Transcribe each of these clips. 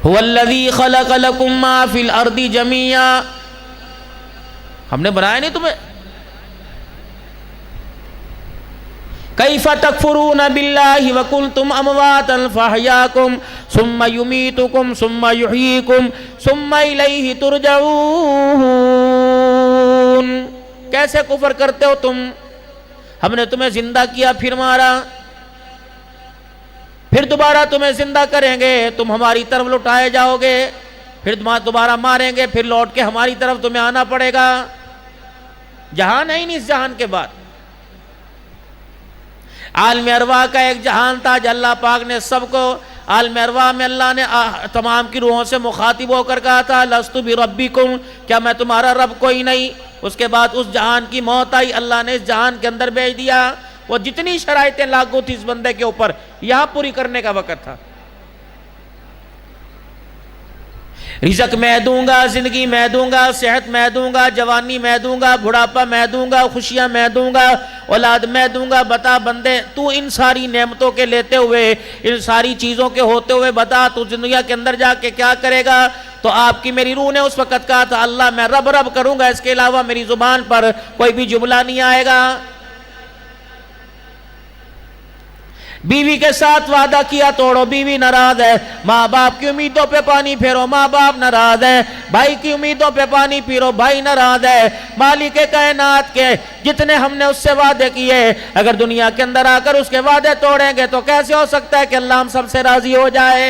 هو الذی خلق لکم ما فی الارض جمیعا، ہم نے بنایا نہیں تمہیں؟ کیف تکفرون باللہ وکنتم امواتا فاحیاکم ثم یمیتکم ثم یحییکم ثم الیہ ترجعون، کیسے کفر کرتے ہو تم؟ ہم نے تمہیں زندہ کیا پھر مارا، پھر دوبارہ تمہیں زندہ کریں گے، تم ہماری طرف لوٹائے جاؤ گے، پھر دوبارہ ماریں گے، پھر لوٹ کے ہماری طرف تمہیں آنا پڑے گا۔ جہان ہے ہی نہیں اس جہان کے بعد۔ عالم ارواح کا ایک جہان تھا جو اللہ پاک نے سب کو، عالم ارواح میں اللہ نے تمام کی روحوں سے مخاطب ہو کر کہا تھا لست بربکم، کیا میں تمہارا رب کوئی نہیں؟ اس کے بعد اس جہان کی موت آئی، اللہ نے اس جہان کے اندر بھیج دیا۔ وہ جتنی شرائطیں لاگو تھی اس بندے کے اوپر، یہاں پوری کرنے کا وقت تھا۔ رزق میں دوں گا، زندگی میں دوں گا، صحت میں دوں گا، جوانی میں دوں گا، بڑھاپا میں دوں گا، خوشیاں میں دوں گا، اولاد میں دوں گا۔ بتا بندے، تو ان ساری نعمتوں کے لیتے ہوئے، ان ساری چیزوں کے ہوتے ہوئے بتا تو دنیا کے اندر جا کے کیا کرے گا؟ تو آپ کی میری روح نے اس وقت کہا تھا اللہ میں رب رب کروں گا، اس کے علاوہ میری زبان پر کوئی بھی جملہ نہیں آئے گا۔ بیوی کے ساتھ وعدہ کیا توڑو، بیوی ناراض ہے۔ ماں باپ کی امیدوں پہ پانی پھیرو، ماں باپ ناراض ہے۔ بھائی کی امیدوں پہ پانی پھیرو، بھائی ناراض ہے۔ مالک کائنات کے جتنے ہم نے اس سے وعدے کیے، اگر دنیا کے اندر آ کر اس کے وعدے توڑیں گے تو کیسے ہو سکتا ہے کہ اللہ ہم سب سے راضی ہو جائے؟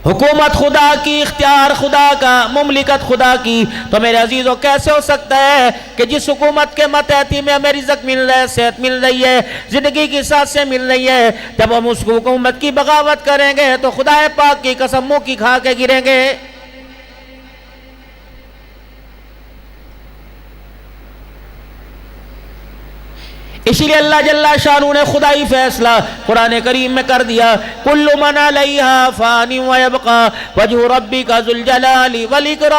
حکومت خدا کی، اختیار خدا کا، مملکت خدا کی، تو میرے عزیزوں کیسے ہو سکتا ہے کہ جس حکومت کے ماتحتی میں ہمیں رزق مل رہا ہے، صحت مل رہی ہے، زندگی کی سانسیں مل رہی ہے، جب ہم اس حکومت کی بغاوت کریں گے تو خدا پاک کی قسم منہ کی کھا کے گریں گے۔ اسی لیے اللہ جل شانہ نے خدائی فیصلہ قرآن کریم میں کر دیا، کل من علیہا فان ویبقى وجہ ربک ذو الجلال والاکرام،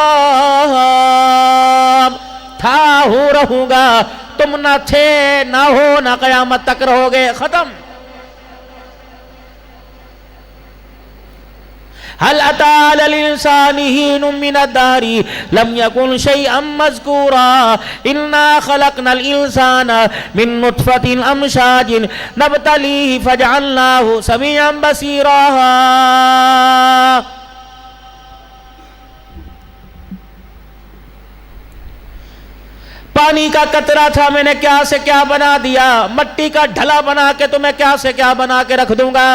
تھا ہو رہوں گا، تم نہ تھے نہ ہو نہ قیامت تک رہو گے، ختم۔ هل أتى على الإنسان حين من الدهر لم يكن شيئا مذكورا إنا خلقنا الإنسان من نطفة أمشاج نبتليه فجعلناه سميعا بصيرا۔ پانی کا قطرہ تھا، میں نے کیا سے کیا بنا دیا، مٹی کا ڈھلا بنا کے تمہیں کیا سے کیا بنا کے رکھ دوں گا۔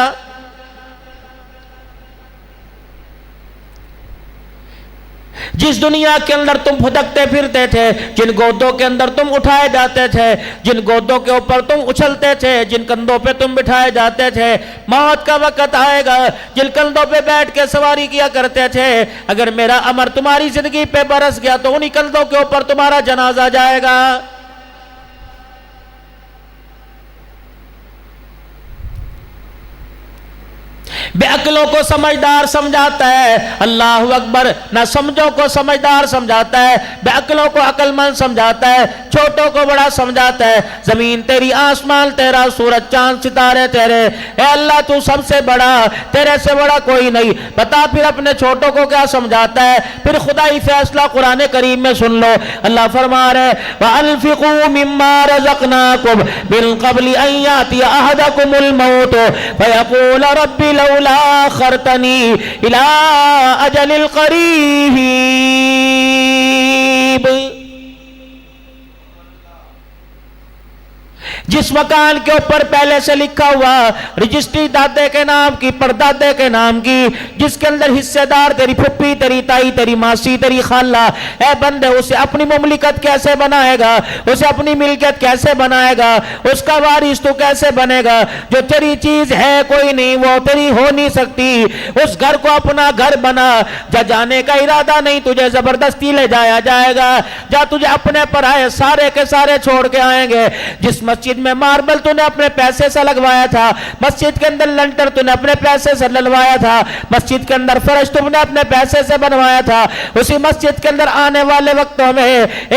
جس دنیا کے اندر تم پھدکتے پھرتے تھے، جن گودوں کے اندر تم اٹھائے جاتے تھے، جن گودوں کے اوپر تم اچھلتے تھے، جن کندھوں پہ تم بٹھائے جاتے تھے، موت کا وقت آئے گا، جن کندھوں پہ بیٹھ کے سواری کیا کرتے تھے، اگر میرا امر تمہاری زندگی پہ برس گیا تو انہی کندھوں کے اوپر تمہارا جنازہ جائے گا۔ بے عقلوں کو سمجھدار سمجھاتا ہے، اللہ اکبر، نہ سمجھوں کو سمجھدار سمجھاتا ہے، بے عقلوں کو عقل مند سمجھاتا ہے، چھوٹوں کو بڑا سمجھاتا ہے۔ زمین تیری، آسمان تیرا، سورج چاند ستارے تیرے، اے اللہ تو سب سے بڑا، تیرے سے بڑا کوئی نہیں۔ بتا پھر اپنے چھوٹوں کو کیا سمجھاتا ہے؟ پھر خدائی فیصلہ قرآن کریم میں سن لو، اللہ فرما رہے وَأَنفِقُوا مِمَّا رَزَقْنَاكُمْ مِن قَبْلِ أَن يَأْتِيَ أَحَدَكُمُ الْمَوْتُ فَيَقُولَ رَبِّ لولا أخرتني إلى أجل قريب۔ جس مکان کے اوپر پہلے سے لکھا ہوا رجسٹری دادے کے نام کی، پردادے کے نام کی، جس کے اندر حصے دار تیری پھپھی، تیری تائی، تیری ماسی، تیری خالہ، اے بندے اسے اپنی مملکت کیسے بنائے گا؟ اسے اپنی ملکیت کیسے بنائے گا؟ اس کا وارث تو کیسے بنے گا؟ جو تیری چیز ہے کوئی نہیں، وہ تیری ہو نہیں سکتی۔ اس گھر کو اپنا گھر بنا، جا جانے کا ارادہ نہیں، تجھے زبردستی لے جایا جائے گا، جا تجھے اپنے پرائے سارے کے سارے چھوڑ کے آئیں گے۔ جس مسجد مسجد میں ماربل تو نے اپنے پیسے سے لگوایا تھا, مسجد کے اندر لنٹر تو نے اپنے پیسے سے ڈلوایا تھا, مسجد کے اندر فرش تم نے اپنے پیسے سے بنوایا تھا. اسی مسجد کے اندر آنے والے وقتوں میں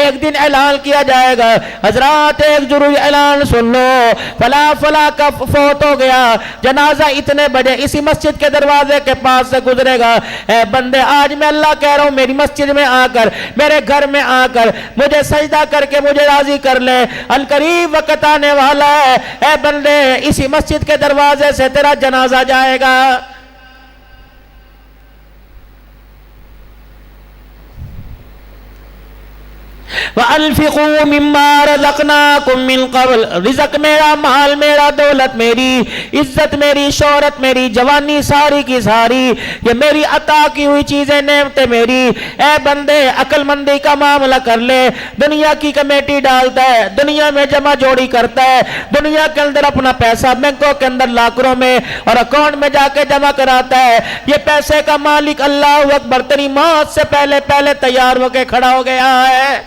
ایک دن اعلان کیا جائے گا, حضرات ایک ضروری اعلان سن لو, فلاں فلاں کا فوت ہو گیا, جنازہ اتنے بجے اسی مسجد کے دروازے کے پاس سے گزرے گا. اے بندے آج میں اللہ کہہ رہا ہوں میری مسجد میں آ کر, میرے گھر میں آ کر مجھے سجدہ کر کے مجھے راضی کر لے, القریب وقت آنے والا ہے. اے بندے اسی مسجد کے دروازے سے تیرا جنازہ جائے گا. وَأَنفِقُوا مِمَّا رَزَقْنَاكُم مِّن قَبْلِ, رزق میرا, مال میرا, دولت میری, عزت میری, شہرت میری, جوانی ساری کی ساری, یہ میری عطا کی ہوئی چیزیں, نعمتیں میری. اے بندے عقل مندی کا معاملہ کر لے. دنیا کی کمیٹی ڈالتا ہے, دنیا میں جمع جوڑی کرتا ہے, دنیا کے اندر اپنا پیسہ بینکوں کے اندر لاکروں میں اور اکاؤنٹ میں جا کے جمع کراتا ہے. یہ پیسے کا مالک اللہ اکبر تیری موت سے پہلے پہلے تیار ہو کے کھڑا ہو گیا ہے.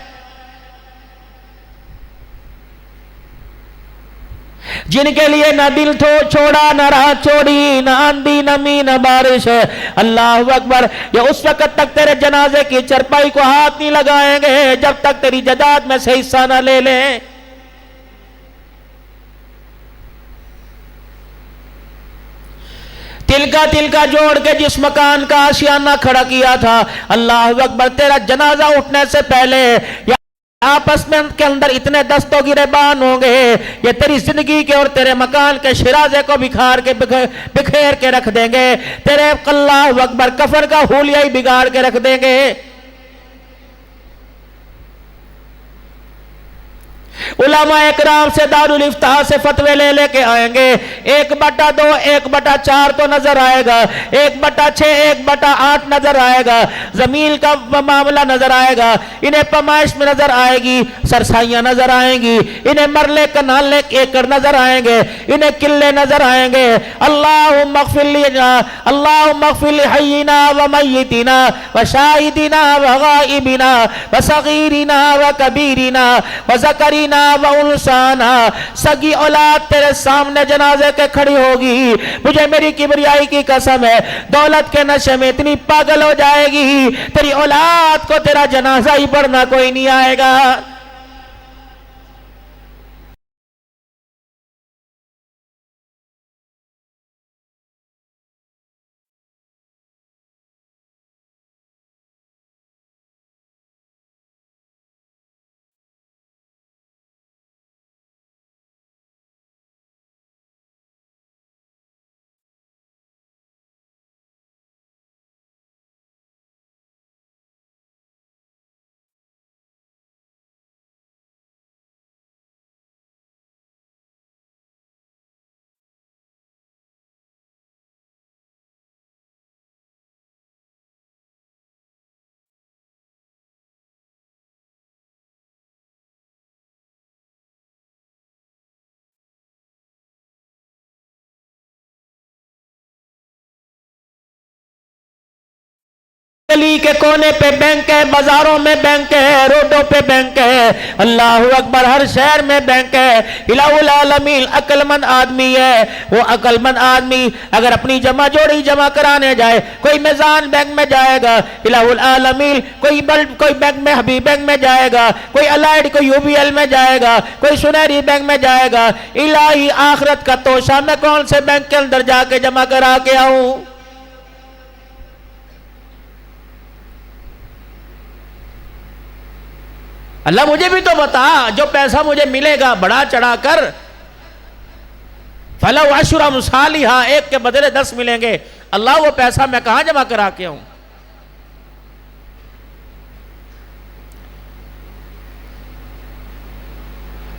جن کے لیے نہ دل چھوڑا, نہ راہ چھوڑی, نہ آندھی, نہ می, نہ بارش. اللہ اکبر, یہ اس وقت تک تیرے جنازے کی چرپائی کو ہاتھ نہیں لگائیں گے جب تک تیری جداد میں سے حصہ نہ لے لیں. تل کا جوڑ کے جس مکان کا آشیانہ کھڑا کیا تھا, اللہ اکبر تیرا جنازہ اٹھنے سے پہلے آپس میں کے اندر اتنے دست و گریبان ہوں گے, یہ تیری زندگی کے اور تیرے مکان کے شرازے کو بکھیر کے رکھ دیں گے, تیرے اللہ اکبر کفن کا حولیہ ہی بگاڑ کے رکھ دیں گے. علماء اکرام سے دارالفتاح سے فتوے لے کے آئیں گے. 1/2 1/4 تو نظر آئے گا, 1/6 1/8 نظر آئے گا, زمین کا معاملہ نظر آئے گا, انہیں پیمائش میں نظر آئے گی, سرسائیاں نظر آئیں گی, انہیں مرلے کنالے ایکڑ نظر آئیں گے, انہیں قلعے نظر آئیں گے. اللہم اغفر لنا, اللہم اغفر لحینا ومیتنا وشاہدنا وغائبنا وصغیرنا وکبیرنا وذکرنا وانسانا. سگی اولاد تیرے سامنے جنازے کے کھڑی ہوگی, مجھے میری کبریائی کی قسم ہے دولت کے نشے میں اتنی پاگل ہو جائے گی تیری اولاد کو تیرا جنازہ ہی پڑھنا کوئی نہیں آئے گا. گلی کے کونے پہ بینک ہے, بازاروں میں بینک ہے, روڈوں پہ بینک ہے, اللہ اکبر ہر شہر میں بینک ہے. الہ العالمین عقل مند آدمی ہے, وہ عقل مند آدمی اگر اپنی جمع جوڑی جمع کرانے جائے, کوئی میزان بینک میں جائے گا الہ العالمین, کوئی بینک میں حبیب بینک میں جائے گا, کوئی الائیڈ کوئی UBL میں جائے گا, کوئی سنہری بینک میں جائے گا. الہی آخرت کا توشہ میں کون سے بینک کے اندر جا کے جمع کرا کے آؤں؟ اللہ مجھے بھی تو بتا, جو پیسہ مجھے ملے گا بڑا چڑھا کر, فَلَوْ عَشْرَ مُصَالِحَا, 1 کے بدلے 10 ملیں گے. اللہ وہ پیسہ میں کہاں جمع کرا کے ہوں؟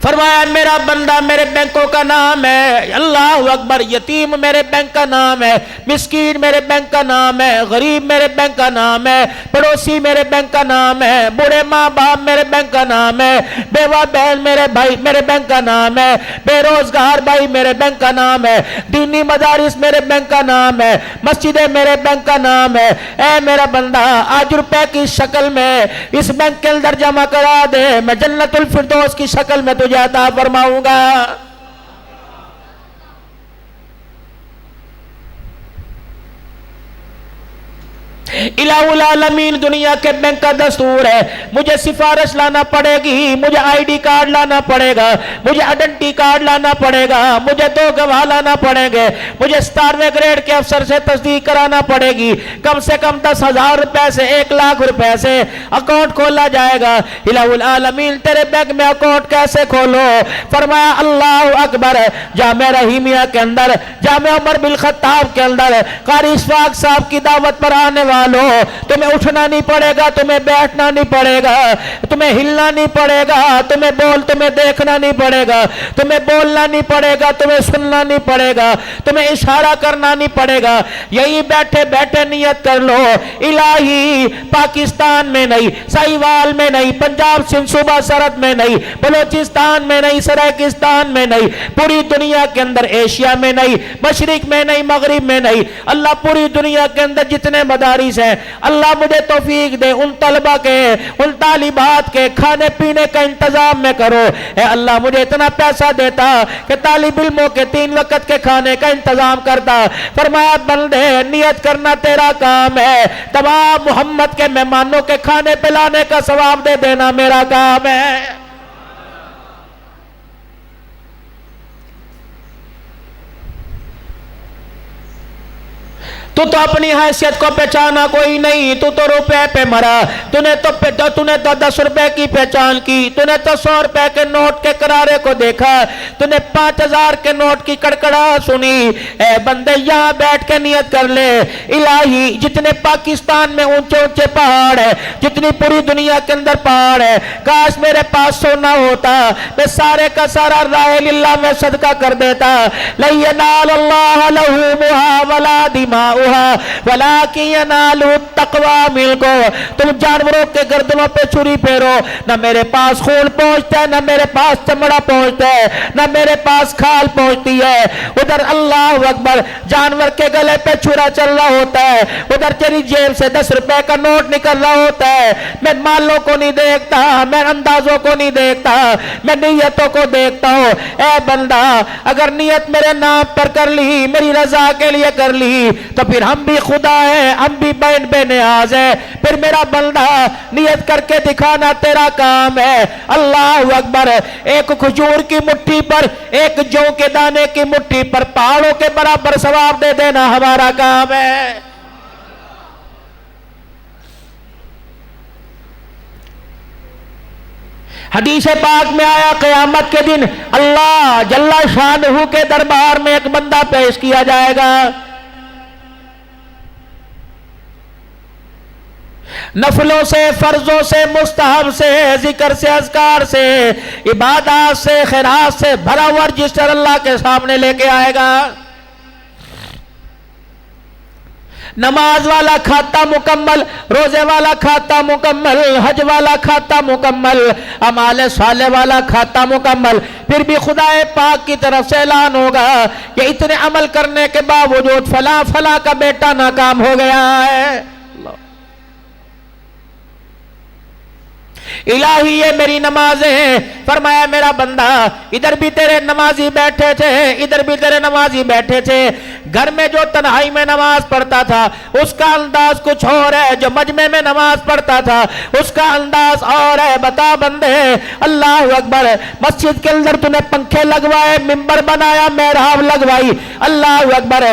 فرمایا میرا بندہ میرے بینکوں کا نام ہے, اللہ اکبر, یتیم میرے بینک کا نام ہے, مسکین میرے بینک کا نام ہے, غریب میرے بینک کا نام ہے, پڑوسی میرے بینک کا نام ہے, بوڑھے ماں باپ میرے بینک کا نام ہے, بیوہ بہن میرے بھائی میرے بینک کا نام ہے, بے روزگار بھائی میرے بینک کا نام ہے, دینی مدارس میرے بینک کا نام ہے, مسجدیں میرے بینک کا نام ہے. اے میرا بندہ آج روپے کی شکل میں اس بینک کے اندر جمع کرا دے, میں جنت الفردوس کی شکل میں تجھے تجھے عطا فرماؤں گا۔ الہ العالمین دنیا کے بینک کا دستور ہے، مجھے سفارش لانا پڑے گی، مجھے آئی ڈی کارڈ لانا پڑے گا، مجھے آئیڈینٹی کارڈ لانا پڑے گا، مجھے 2 گواہ لانا پڑیں گے، مجھے 17ویں گریڈ کے افسر سے تصدیق کرانا پڑے گی، کم سے کم 10,000 روپے سے 1,00,000 روپے سے اکاؤنٹ کھولا جائے گا۔ الہ العالمین تیرے بینک میں اکاؤنٹ کیسے کھولو؟ فرمایا اللہ اکبر، جامع رحیمیہ کے اندر، جامع عمر بن خطاب کے اندر، قاری اشفاق صاحب کی دعوت پر آنے والوں، تمہیں اٹھنا نہیں پڑے گا، تمہیں بیٹھنا نہیں پڑے گا، تمہیں ہلنا نہیں پڑے گا، تمہیں دیکھنا نہیں پڑے گا، تمہیں بولنا نہیں پڑے گا، تمہیں سننا نہیں پڑے گا، تمہیں اشارہ کرنا نہیں پڑے گا، یہی بیٹھے بیٹھے نیت کر لو، الہی پاکستان میں نہیں، ساہیوال میں نہیں، پنجاب سندھ صوبہ سرحد میں نہیں، بلوچستان میں نہیں، سرائکستان میں نہیں، پوری دنیا کے اندر، ایشیا میں نہیں، مشرق میں نہیں، مغرب میں نہیں، اللہ پوری دنیا کے اندر جتنے مدارس ہیں، اللہ مجھے توفیق دے ان طلبہ کے، ان طالبات کے کھانے پینے کا انتظام میں کرو۔ اے اللہ مجھے اتنا پیسہ دیتا کہ طالب علموں کے 3 وقت کے کھانے کا انتظام کرتا۔ فرمایا بندے نیت کرنا تیرا کام ہے، تمام محمد کے مہمانوں کے کھانے پلانے کا ثواب دے دینا میرا کام ہے۔ تو اپنی حیثیت کو پہچانا کوئی نہیں، تو روپے پہ مرا، تو نے تو 10 روپے کی پہچان کی، تو نے تو 100 روپے کے نوٹ کے کرارے کو دیکھا، تو نے 5,000 کے نوٹ کی کڑکڑا سنی۔ اے بندے یہاں بیٹھ کے نیت کر لے، الہی جتنے پاکستان میں اونچے اونچے پہاڑ ہے، جتنی پوری دنیا کے اندر پہاڑ ہے، کاش میرے پاس سونا ہوتا، میں سارے کا سارا راہ للہ میں صدقہ کر دیتا۔ لَن يَنَالَ اللَّهَ لُحُومُهَا وَلَا دِمَاؤُهَا وَلَٰكِن يَنَالُهُ التَّقْوَىٰ مِنكُمْ۔ تم جانوروں کے گردنوں پہ چھری پھیرو، نہ میرے پاس خون پہنچتا ہے، نہ میرے پاس چمڑا پہنچتا ہے، نہ میرے پاس کھال پہنچتی ہے۔ ادھر اللہ اکبر جانور کے گلے پہ چھرا چل رہا ہوتا ہے، ادھر تیری جیب سے 10 روپے کا نوٹ نکل رہا ہوتا ہے۔ میں مالوں کو نہیں دیکھتا، میں اندازوں کو نہیں دیکھتا، میں نیتوں کو دیکھتا ہوں۔ اے بندہ اگر نیت میرے نام پر کر لی، میری رضا کے لیے کر لی، تو پھر ہم بھی خدا ہیں، ہم بھی بے نیاز ہیں، پھر میرا بندہ نیت کر کے دکھانا تیرا کام ہے۔ اللہ اکبر، ایک کھجور کی مٹھی پر، ایک جو کے دانے کی مٹھی پر پہاڑوں کے برابر ثواب دے دینا ہمارا کام ہے۔ حدیث پاک میں آیا قیامت کے دن اللہ جل شانہ کے دربار میں ایک بندہ پیش کیا جائے گا، نفلوں سے، فرضوں سے، مستحب سے، ذکر سے، اذکار سے، عبادات سے، خیرات سے بھرا ہوا رجسٹر اللہ کے سامنے لے کے آئے گا۔ نماز والا کھاتا مکمل، روزے والا کھاتا مکمل، حج والا کھاتا مکمل، اعمال صالح والا کھاتا مکمل، پھر بھی خدا پاک کی طرف سے اعلان ہوگا کہ اتنے عمل کرنے کے باوجود فلاں فلاں کا بیٹا ناکام ہو گیا ہے۔ الہی یہ میری نمازیں ہیں۔ فرمایا میرا بندہ ادھر بھی تیرے نمازی بیٹھے تھے، ادھر بھی تیرے نمازی بیٹھے تھے، گھر میں جو تنہائی میں نماز پڑھتا تھا اس کا انداز کچھ اور ہے، جو مجمع میں نماز پڑھتا تھا اس کا انداز اور ہے۔ بتا بندے اللہ اکبر، مسجد کے اندر تُو نے پنکھے لگوائے، ممبر بنایا، محراب لگوائی، اللہ اکبر،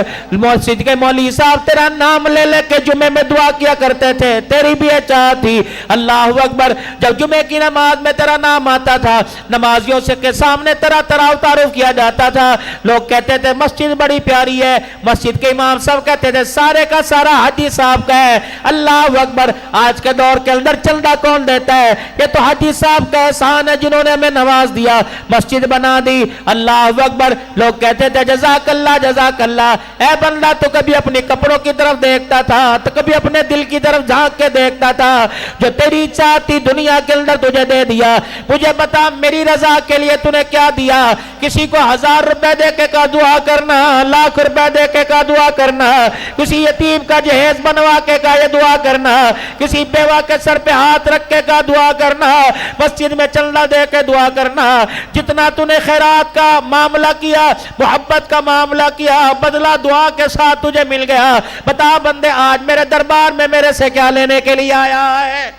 مسجد کے مولوی صاحب تیرا نام لے لے کے جمعے میں دعا کیا کرتے تھے، تیری بھی یہ چاہت تھی۔ اللہ اکبر، جب جمعے کی نماز میں تیرا نام آتا تھا، نمازیوں سے کے سامنے تیرا تعارف کیا جاتا تھا، لوگ کہتے تھے مسجد بڑی پیاری ہے، مسجد کے امام صاحب کہتے تھے سارے کا سارا حاجی صاحب کا ہے۔ اللہ اکبر، آج کے دور کے اندر چندہ کون دیتا ہے؟ یہ تو حاجی صاحب کا احسان ہے جنہوں نے ہمیں نواز دیا، مسجد بنا دی۔ اللہ اکبر، لوگ کہتے تھے جزاک اللہ جزاک اللہ۔ اے بندہ تو کبھی اپنے کپڑوں کی طرف دیکھتا تھا، تو کبھی اپنے دل کی طرف جھانک کے دیکھتا تھا؟ جو تیری چاہتی دنیا کے اندر تجھے دے دیا، مجھے بتا میری رضا کے لیے تو نے کیا دیا؟ کسی کو 1000 روپے دے کے کا دعا کرنا، 1,00,000 روپے دے کے کا دعا کرنا، کسی یتیم کا جہیز بنوا کے کا یہ دعا کرنا، کسی بیوہ کے سر پہ ہاتھ رکھ کے کا دعا کرنا، مسجد میں چندہ دے کے دعا کرنا، جتنا تو نے خیرات کا معاملہ کیا، محبت کا معاملہ کیا، بدلہ دعا کے ساتھ تجھے مل گیا۔ بتا بندے آج میرے دربار میں میرے سے کیا لینے کے لیے آیا ہے؟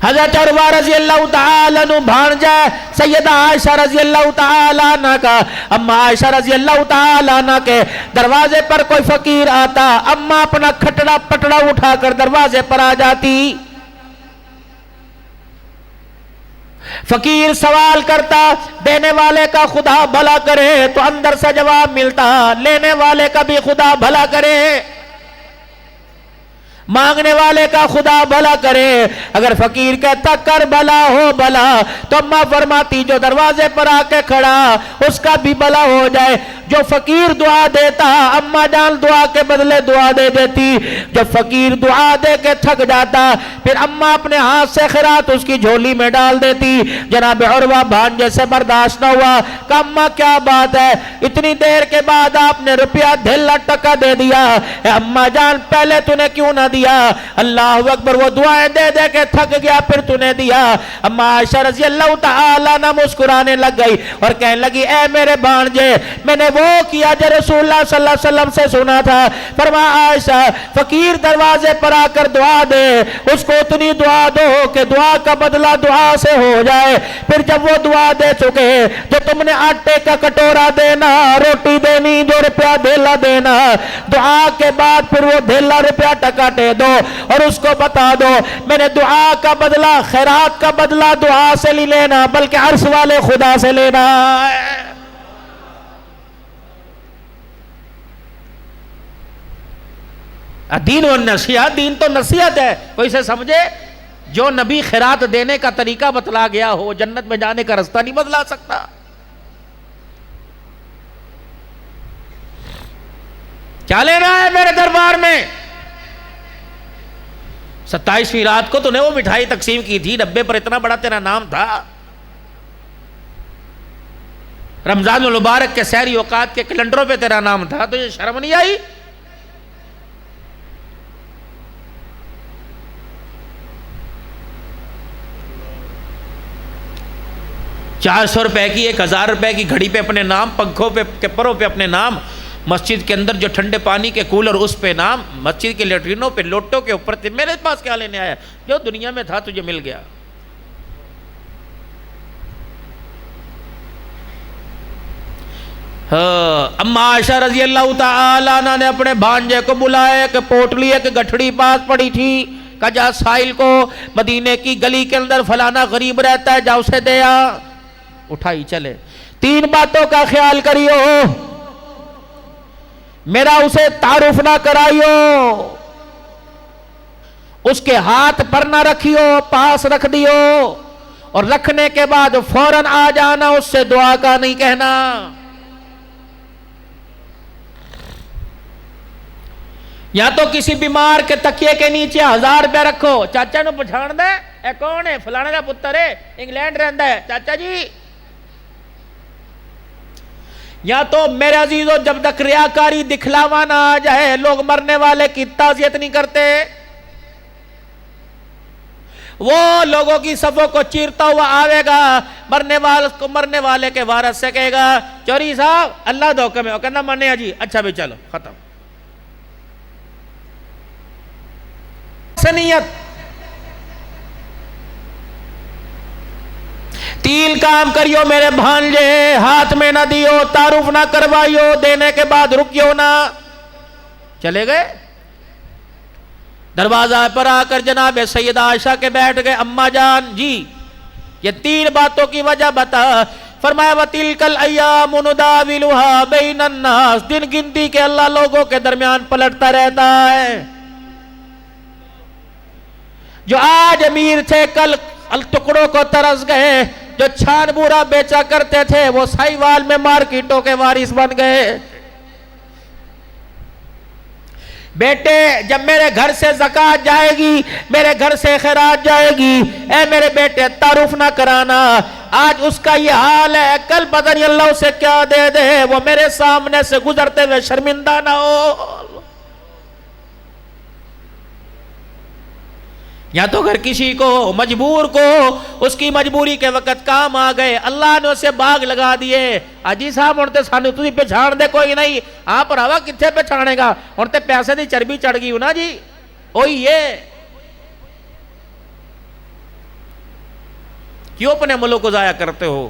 حضرت عروہ رضی اللہ تعالیٰ عنہ بھانجا سیدہ عائشہ رضی اللہ تعالیٰ عنہ کا، اما عائشہ رضی اللہ تعالیٰ عنہ کے دروازے پر کوئی فقیر آتا، اما اپنا کھٹڑا پٹڑا اٹھا کر دروازے پر آ جاتی۔ فقیر سوال کرتا، دینے والے کا خدا بھلا کرے تو اندر سے جواب ملتا، لینے والے کا بھی خدا بھلا کرے، مانگنے والے کا خدا بھلا کرے۔ اگر فقیر کہتا کر بھلا ہو بھلا، تو اماں فرماتی جو دروازے پر آ کے کھڑا اس کا بھی بھلا ہو جائے۔ جو فقیر دعا دیتا اماں جان دعا کے بدلے دعا دے دیتی، جب فقیر دعا دے کے تھک جاتا پھر اماں اپنے ہاتھ سے خیرات اس کی جھولی میں ڈال دیتی۔ جناب عروہ بھانجے سے برداشت نہ ہوا کہ اماں کیا بات ہے، اتنی دیر کے بعد آپ نے روپیہ دھیلا ٹکا دے دیا، اے اماں جان پہلے تو نے کیوں نہ دیا؟ اللہ اکبر، وہ دعائیں دے دے کے تھک گیا پھر تو نے دیا۔ اماں عائشہ رضی اللہ تعالیٰ عنہ مسکرانے لگ گئی اور کہنے لگی اے میرے بھانجے، میں نے وہ کیا جو رسول اللہ صلی اللہ علیہ وسلم سے سنا تھا۔ فرما عائشہ فقیر دروازے پر آ کر دعا دے، اس کو اتنی دعا دو کہ دعا کا بدلہ دعا سے ہو جائے۔ پھر جب وہ دعا دے چکے جو تم نے آٹے کا کٹورا دینا، روٹی دینی، جو روپیہ دھیلا دینا، دعا کے بعد پھر وہ دھیلا روپیہ ٹکاٹے دو اور اس کو بتا دو میں نے دعا کا بدلہ، خیرات کا بدلہ دعا سے نہیں لینا بلکہ عرش والے خدا سے لینا ہے۔ دین و نصیحت، دین تو نصیحت ہے، کوئی اسے سمجھے؟ جو نبی خیرات دینے کا طریقہ بتلا گیا ہو جنت میں جانے کا رستہ نہیں بدلا سکتا۔ کیا لینا ہے میرے دربار میں؟ 27ویں رات کو تو نے وہ مٹھائی تقسیم کی تھی، ڈبے پر اتنا بڑا تیرا نام تھا۔ رمضان المبارک کے سحری اوقات کے کیلنڈروں پہ تیرا نام تھا، تو یہ شرم نہیں آئی؟ ₹400 کی 1000 روپے کی گھڑی پہ اپنے نام، پنکھوں پہ کے پروں پہ اپنے نام، مسجد کے اندر جو ٹھنڈے پانی کے کولر اس پہ نام، مسجد کے لیٹرینوں پہ لوٹوں کے اوپر تھے۔ میرے پاس کیا لینے آیا؟ جو دنیا میں تھا تجھے مل گیا۔ اما عائشہ رضی اللہ تعالیٰ عنہ نے اپنے بھانجے کو بلایا کہ پوٹلی ایک گٹھڑی پاس پڑی تھی، کہا جا سائل کو مدینے کی گلی کے اندر فلانا غریب رہتا ہے، جا اسے دے آ۔ اٹھائی چلے، 3 باتوں کا خیال کریو، میرا اسے تعارف نہ کرائیو، اس کے ہاتھ پر نہ رکھیو، پاس رکھ دیو، اور رکھنے کے بعد فوراً آ جانا، اس سے دعا کا نہیں کہنا۔ یا تو کسی بیمار کے تکیے کے نیچے 1000 روپے رکھو، چاچا نو پچھان دے اے کون ہے؟ فلانے دا پتر ہے، انگلینڈ رہندا ہے، چاچا جی۔ یا تو میرے عزیزو جب تک ریاکاری دکھلاوا نہ آ جائے لوگ مرنے والے کی تعزیت نہیں کرتے۔ وہ لوگوں کی صفوں کو چیرتا ہوا آوے گا، مرنے والے کے وارث سے کہے گا چوری صاحب اللہ دو حکم ہے، وہ کہنا مانے جی، اچھا بھی چلو ختم۔ سنیت 3 کام کریو میرے بھانجے، ہاتھ میں نہ دیو، تعارف نہ کروائیو، دینے کے بعد رکیو نہ۔ چلے گئے، دروازہ پر آ کر جناب سیدہ عائشہ کے بیٹھ گئے، اماں جان جی یہ 3 باتوں کی وجہ بتا۔ فرمایا وَتِلْكَ الْأَيَّامُ نُدَاوِلُهَا بَيْنَ النَّاسِ، دن گنتی کے اللہ لوگوں کے درمیان پلٹتا رہتا ہے۔ جو آج امیر تھے کل ٹکڑوں کو ترس گئے، جو چھان بورا بیچا کرتے تھے وہ سائیوال میں مارکیٹوں کے وارث بن گئے۔ بیٹے جب میرے گھر سے زکوٰۃ جائے گی، میرے گھر سے خیرات جائے گی، اے میرے بیٹے تعارف نہ کرانا، آج اس کا یہ حال ہے، کل پتہ نہیں اللہ اسے کیا دے دے، وہ میرے سامنے سے گزرتے ہوئے شرمندہ نہ ہو۔ یا تو اگر کسی کو مجبور کو اس کی مجبوری کے وقت کام آ گئے، اللہ نے اسے باغ لگا دیے، اجی صاحب ہن تے سانو تسی پہچان دے کوئی نہیں، ہاں بھراوا کتھے پہچانے گا، ہن تے پیسے دی چربی چڑھ گئی نا جی، وہی ہے۔ کیوں اپنے ملک کو ضائع کرتے ہو؟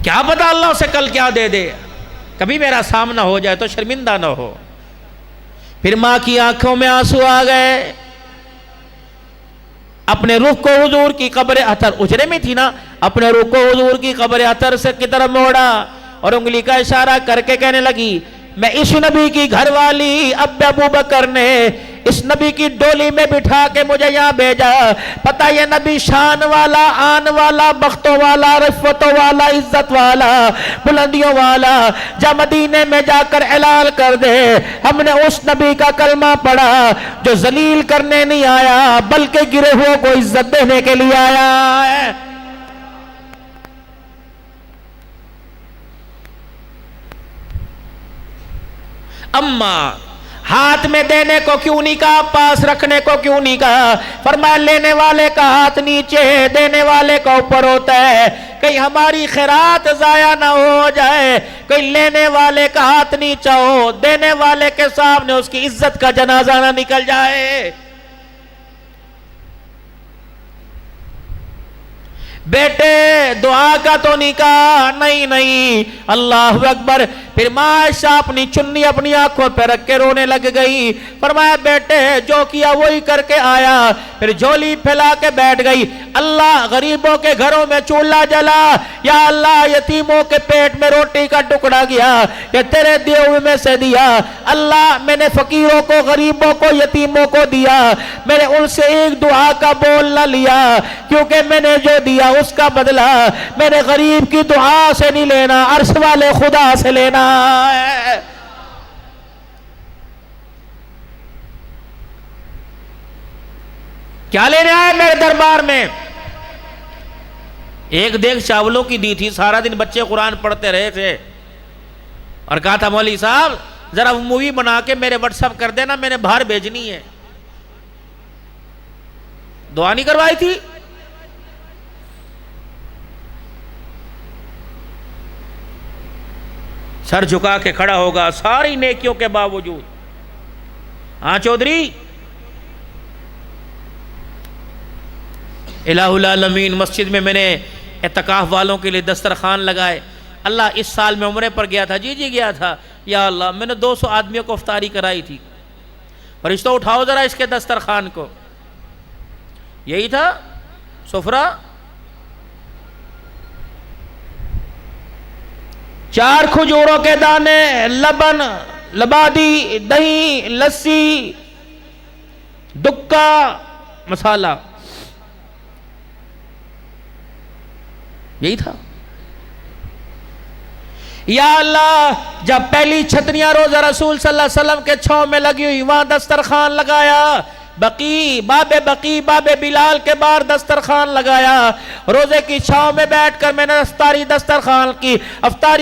کیا پتا اللہ اسے کل کیا دے دے، کبھی میرا سامنا ہو جائے تو شرمندہ نہ ہو۔ پھر ماں کی آنکھوں میں آنسو آ گئے، اپنے رخ کو حضور کی قبر اطہر، اجرے میں تھی نا، اپنے رخ کو حضور کی قبر اطہر سے کی طرف موڑا اور انگلی کا اشارہ کر کے کہنے لگی، میں اس نبی کی گھر والی ابو بکر نے اس نبی کی ڈولی میں بٹھا کے مجھے یہاں بھیجا، پتہ یہ نبی شان والا، آن والا، بختوں والا، رفعتوں والا، عزت والا، بلندیوں والا، جا مدینے میں جا کر اعلان کر دے ہم نے اس نبی کا کلمہ پڑھا جو ذلیل کرنے نہیں آیا بلکہ گرے ہوئے کو عزت دینے کے لیے آیا ہے۔ اماں ہاتھ میں دینے کو کیوں نہیں کہا، پاس رکھنے کو کیوں نہیں کہا؟ فرمایا لینے والے کا ہاتھ نیچے ہے، دینے والے کا اوپر ہوتا ہے، کہیں ہماری خیرات ضائع نہ ہو جائے، کہیں لینے والے کا ہاتھ نیچا ہو، دینے والے کے سامنے اس کی عزت کا جنازہ نہ نکل جائے۔ بیٹے دعا کا تو نہیں کہا، نہیں، اللہ اکبر۔ پھر ماں عائشہ اپنی چنی اپنی آنکھوں پہ رکھ کے رونے لگ گئی، فرمایا بیٹے جو کیا وہی کر کے آیا، پھر جھولی پھیلا کے بیٹھ گئی، اللہ غریبوں کے گھروں میں چولہا جلا، یا اللہ یتیموں کے پیٹ میں روٹی کا ٹکڑا گیا، یہ تیرے دیے ہوئے میں سے دیا، اللہ میں نے فقیروں کو، غریبوں کو، یتیموں کو دیا، میں نے ان سے ایک دعا کا بول نہ لیا، کیونکہ میں نے جو دیا اس کا بدلہ میں نے غریب کی دعا سے نہیں لینا، عرش والے خدا سے لینا ہے۔ کیا لینے آئے میرے دربار میں؟ ایک دیگ چاولوں کی دی تھی، سارا دن بچے قرآن پڑھتے رہے تھے، اور کہا تھا مولوی صاحب ذرا مووی بنا کے میرے واٹس ایپ کر دینا، میں نے باہر بھیجنی ہے۔ دعا نہیں کروائی تھی؟ سر جھکا کے کھڑا ہوگا ساری نیکیوں کے باوجود، ہاں چودھری الہ العالمین مسجد میں نے اعتکاف والوں کے لیے دسترخوان لگائے، اللہ اس سال میں عمرے پر گیا تھا، جی گیا تھا، یا اللہ میں نے 200 آدمیوں کو افطاری کرائی تھی، فرشتوں اٹھاؤ ذرا اس کے دسترخوان کو، یہی تھا سفرہ، 4 کھجوروں کے دانے، لبن، لبادی، دہی، لسی، دکا، مسالہ، یہی تھا۔ یا اللہ جب پہلی چھتریاں روزہ رسول صلی اللہ علیہ وسلم کے چھاؤں میں لگی ہوئی وہاں دسترخوان لگایا، باب بلال کے باہر دسترخوان لگایا، روزے کی چھاؤں میں بیٹھ کر میں نے افطاری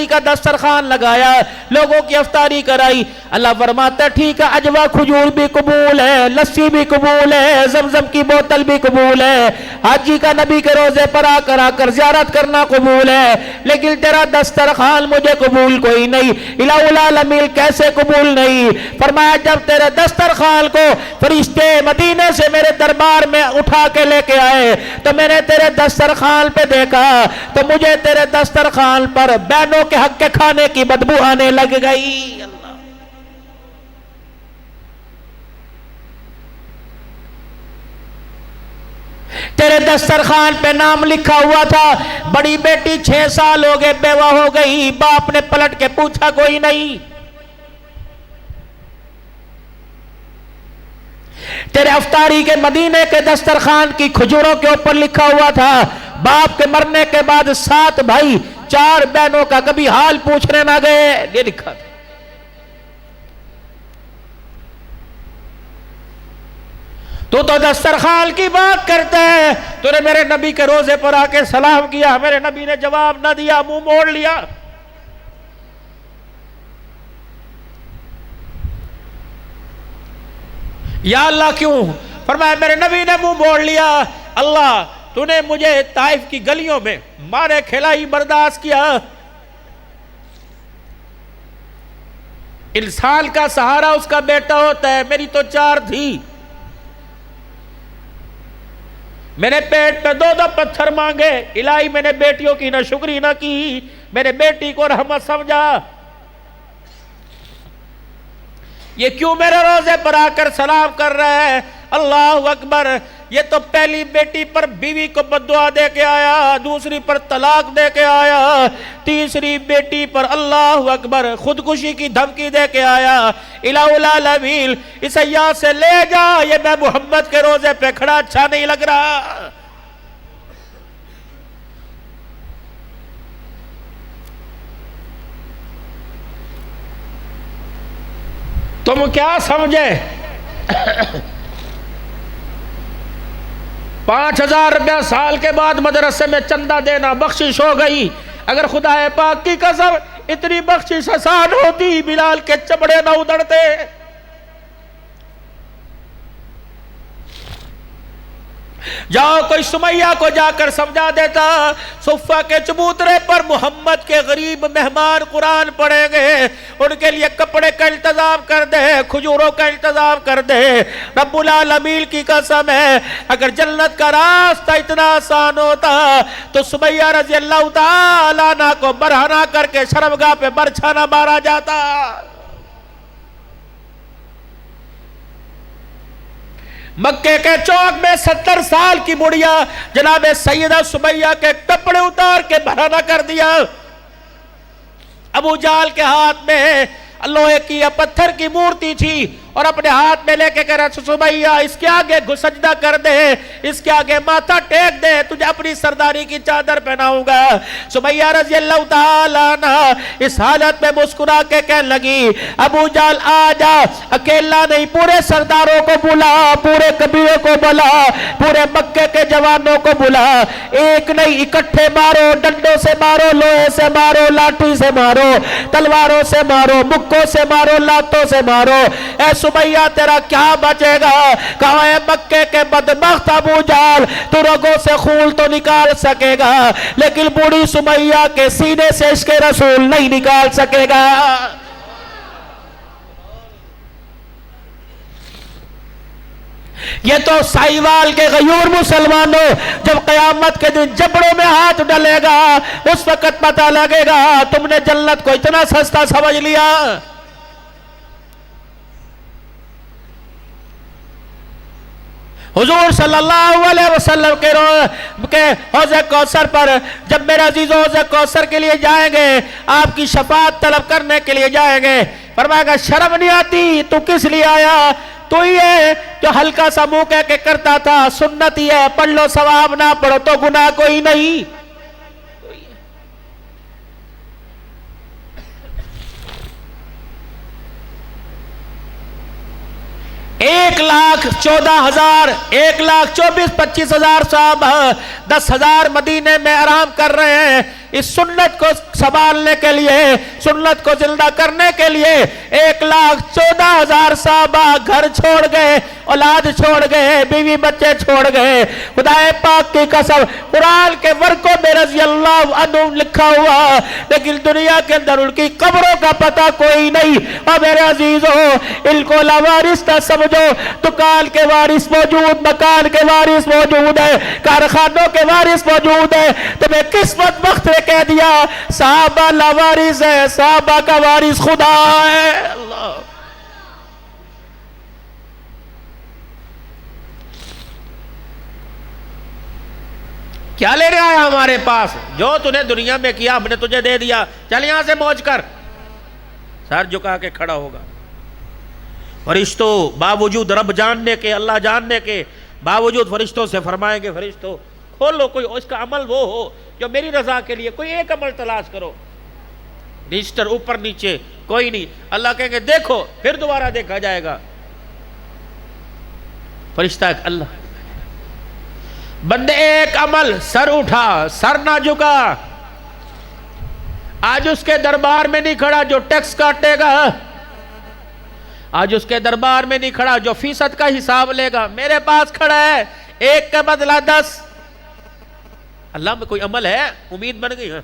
کا دسترخوان لگایا، لوگوں کی افطاری کرائی۔ اللہ فرماتا ہے ٹھیک ہے، اجوا کھجور بھی قبول ہے، لسی بھی قبول ہے، زمزم کی بوتل بھی قبول ہے، حاجی کا نبی کے روزے پر آ کر زیارت کرنا قبول ہے، لیکن تیرا دسترخوان مجھے قبول کوئی نہیں۔ الہ العالمین کیسے قبول نہیں؟ فرمایا جب تیرے دسترخوان کو فرشتے مدینے سے میرے دربار میں اٹھا کے لے کے آئے تو میں نے تیرے دسترخوان پہ دیکھا تو مجھے تیرے دسترخوان پر بہنوں کے حق کے کھانے کی بدبو آنے لگ گئی۔ اللہ تیرے دسترخوان پہ نام لکھا ہوا تھا، بڑی بیٹی 6 سال ہو گئے بیوہ ہو گئی، باپ نے پلٹ کے پوچھا کوئی نہیں۔ تیرے افطاری کے مدینے کے دسترخوان کی کھجوروں کے اوپر لکھا ہوا تھا، باپ کے مرنے کے بعد 7 بھائی 4 بہنوں کا کبھی حال پوچھنے نہ گئے، یہ لکھا تھا۔ تو دسترخوان کی بات کرتا ہے، تو نے میرے نبی کے روزے پر آ کے سلام کیا، میرے نبی نے جواب نہ دیا، منہ موڑ لیا۔ یا اللہ کیوں؟ فرمایا میرے نبی نے منہ موڑ لیا، اللہ تو نے مجھے طائف کی گلیوں میں مارے کھلائی برداشت کیا، انسان کا سہارا اس کا بیٹا ہوتا ہے، میری تو 4 تھی، میں نے پیٹ پہ 2 پتھر مانگے، الہی میں نے بیٹیوں کی نہ شکری نہ کی، میرے بیٹی کو رحمت سمجھا، یہ کیوں میرے روزے پر آ کر سلام کر رہا ہے؟ اللہ اکبر، یہ تو پہلی بیٹی پر بیوی کو بددعا دے کے آیا، دوسری پر طلاق دے کے آیا، تیسری بیٹی پر اللہ اکبر خودکشی کی دھمکی دے کے آیا۔ الہ العالمین اسے یہاں سے لے جا، یہ میں محمد کے روزے پہ کھڑا اچھا نہیں لگ رہا۔ تم کیا سمجھے 5,000 روپیہ سال کے بعد مدرسے میں چندہ دینا بخشش ہو گئی، اگر خدا پاک کی قسم اتنی بخشش آسان ہوتی بلال کے چمڑے نہ ادھڑتے۔ جاؤ کوئی سمیہ کو جا کر سمجھا دیتا، صفہ کے چبوترے پر محمد کے غریب مہمان قرآن پڑھیں گے، ان کے لیے کپڑے کا انتظام کر دے، کھجوروں کا انتظام کر دے۔ رب العالمین کی قسم ہے اگر جنت کا راستہ اتنا آسان ہوتا تو سمیہ رضی اللہ تعالیٰ عنہ کو برہنہ کر کے شرمگاہ پہ برچھانا مارا جاتا۔ مکے کے چوک میں 70 سال کی بڑھیا جناب سیدہ سمیہ کے کپڑے اتار کے برہنہ کر دیا۔ ابو جہل کے ہاتھ میں لوہے کی یا پتھر کی مورتی تھی اور اپنے ہاتھ میں لے کے کہہ رہا سمیہ اس کے آگے سجدہ کر دے، اس کے آگے ماتھا ٹیک دے، تجھے اپنی سرداری کی چادر پہناؤں گا۔ سمیہ رضی اللہ تعالیٰ عنہ اس حالت میں مسکرا کے کہنے لگی ابو جہل آ جا، اکیلا نہیں پورے سرداروں کو بلا، پورے قبیلے کو بلا، پورے مکے کے جوانوں کو بلا، ایک نہیں اکٹھے مارو، ڈنڈوں سے مارو، لوہے سے مارو، لاٹھی سے مارو، تلواروں سے مارو، مکوں سے مارو، لاتوں سے مارو۔ اے سمیہ تیرا کیا بچے گا؟ کہاں ہے مکے کے بدبخت ابو جہل، تو رگوں سے خون تو نکال سکے گا لیکن بوڑھی سمیہ کے سینے سے عشق رسول نہیں نکال سکے گا۔ یہ تو سائیوال کے غیور مسلمانوں جب قیامت کے دن جبڑوں میں ہاتھ ڈلے گا اس وقت پتہ لگے گا تم نے جنت کو اتنا سستا سمجھ لیا۔ حضور صلی اللہ علیہ وسلم کے حوض کوثر پر جب میرے عزیز حوض کوثر کے لیے جائیں گے، آپ کی شفاعت طلب کرنے کے لیے جائیں گے، فرمائے گا شرم نہیں آتی تو کس لیے آیا؟ تو یہ جو ہلکا سا منہ کہہ کے کرتا تھا سنت ہی ہے، پڑھ لو ثواب، نہ پڑھو تو گناہ کوئی نہیں۔ 1,14,000 1,24,25,000 صاحب 10,000 مدینے میں آرام کر رہے ہیں اس سنت کو سنبھالنے کے لیے، سنت کو زندہ کرنے کے لیے۔ 1,14,000 صحابہ گھر چھوڑ گئے، اولاد چھوڑ گئے، بیوی بچے چھوڑ گئے۔ خدا پاک کی قسم قرآن کے ورقوں میں رضی اللہ عنہ لکھا ہوا، لیکن دنیا کے اندر ان کی قبروں کا پتہ کوئی نہیں۔ اور میرے عزیزوں ان کو لوارث نہ سمجھو، دکان کے وارث موجود، مکان کے وارث موجود ہے، کارخانوں کے وارث موجود ہے۔ تمہیں قسمت وقت نے کہہ دیا صحابہ لاوارث ہے، صحابہ کا وارث خدا ہے۔ اللہ کیا لے رہا ہے ہمارے پاس؟ جو تو نے دنیا میں کیا ہم نے تجھے دے دیا، چل یہاں سے موج کر۔ سر جھکا کے کھڑا ہوگا۔ فرشتوں باوجود رب جاننے کے، اللہ جاننے کے باوجود فرشتوں سے فرمائیں گے فرشتوں کھولو کوئی اس کا عمل وہ ہو جو میری رضا کے لیے، کوئی ایک عمل تلاش کرو۔ رجسٹر اوپر نیچے کوئی نہیں، اللہ کہیں گے دیکھو، پھر دوبارہ دیکھا جائے گا۔ فرشتہ اللہ بندے ایک عمل سر اٹھا سر نہ جھکا. آج اس کے دربار میں نہیں کھڑا جو ٹیکس کاٹے گا, آج اس کے دربار میں نہیں کھڑا جو فیصد کا حساب لے گا. میرے پاس کھڑا ہے ایک کا بدلہ 10. اللہ میں کوئی عمل ہے, امید بن گئی ہے.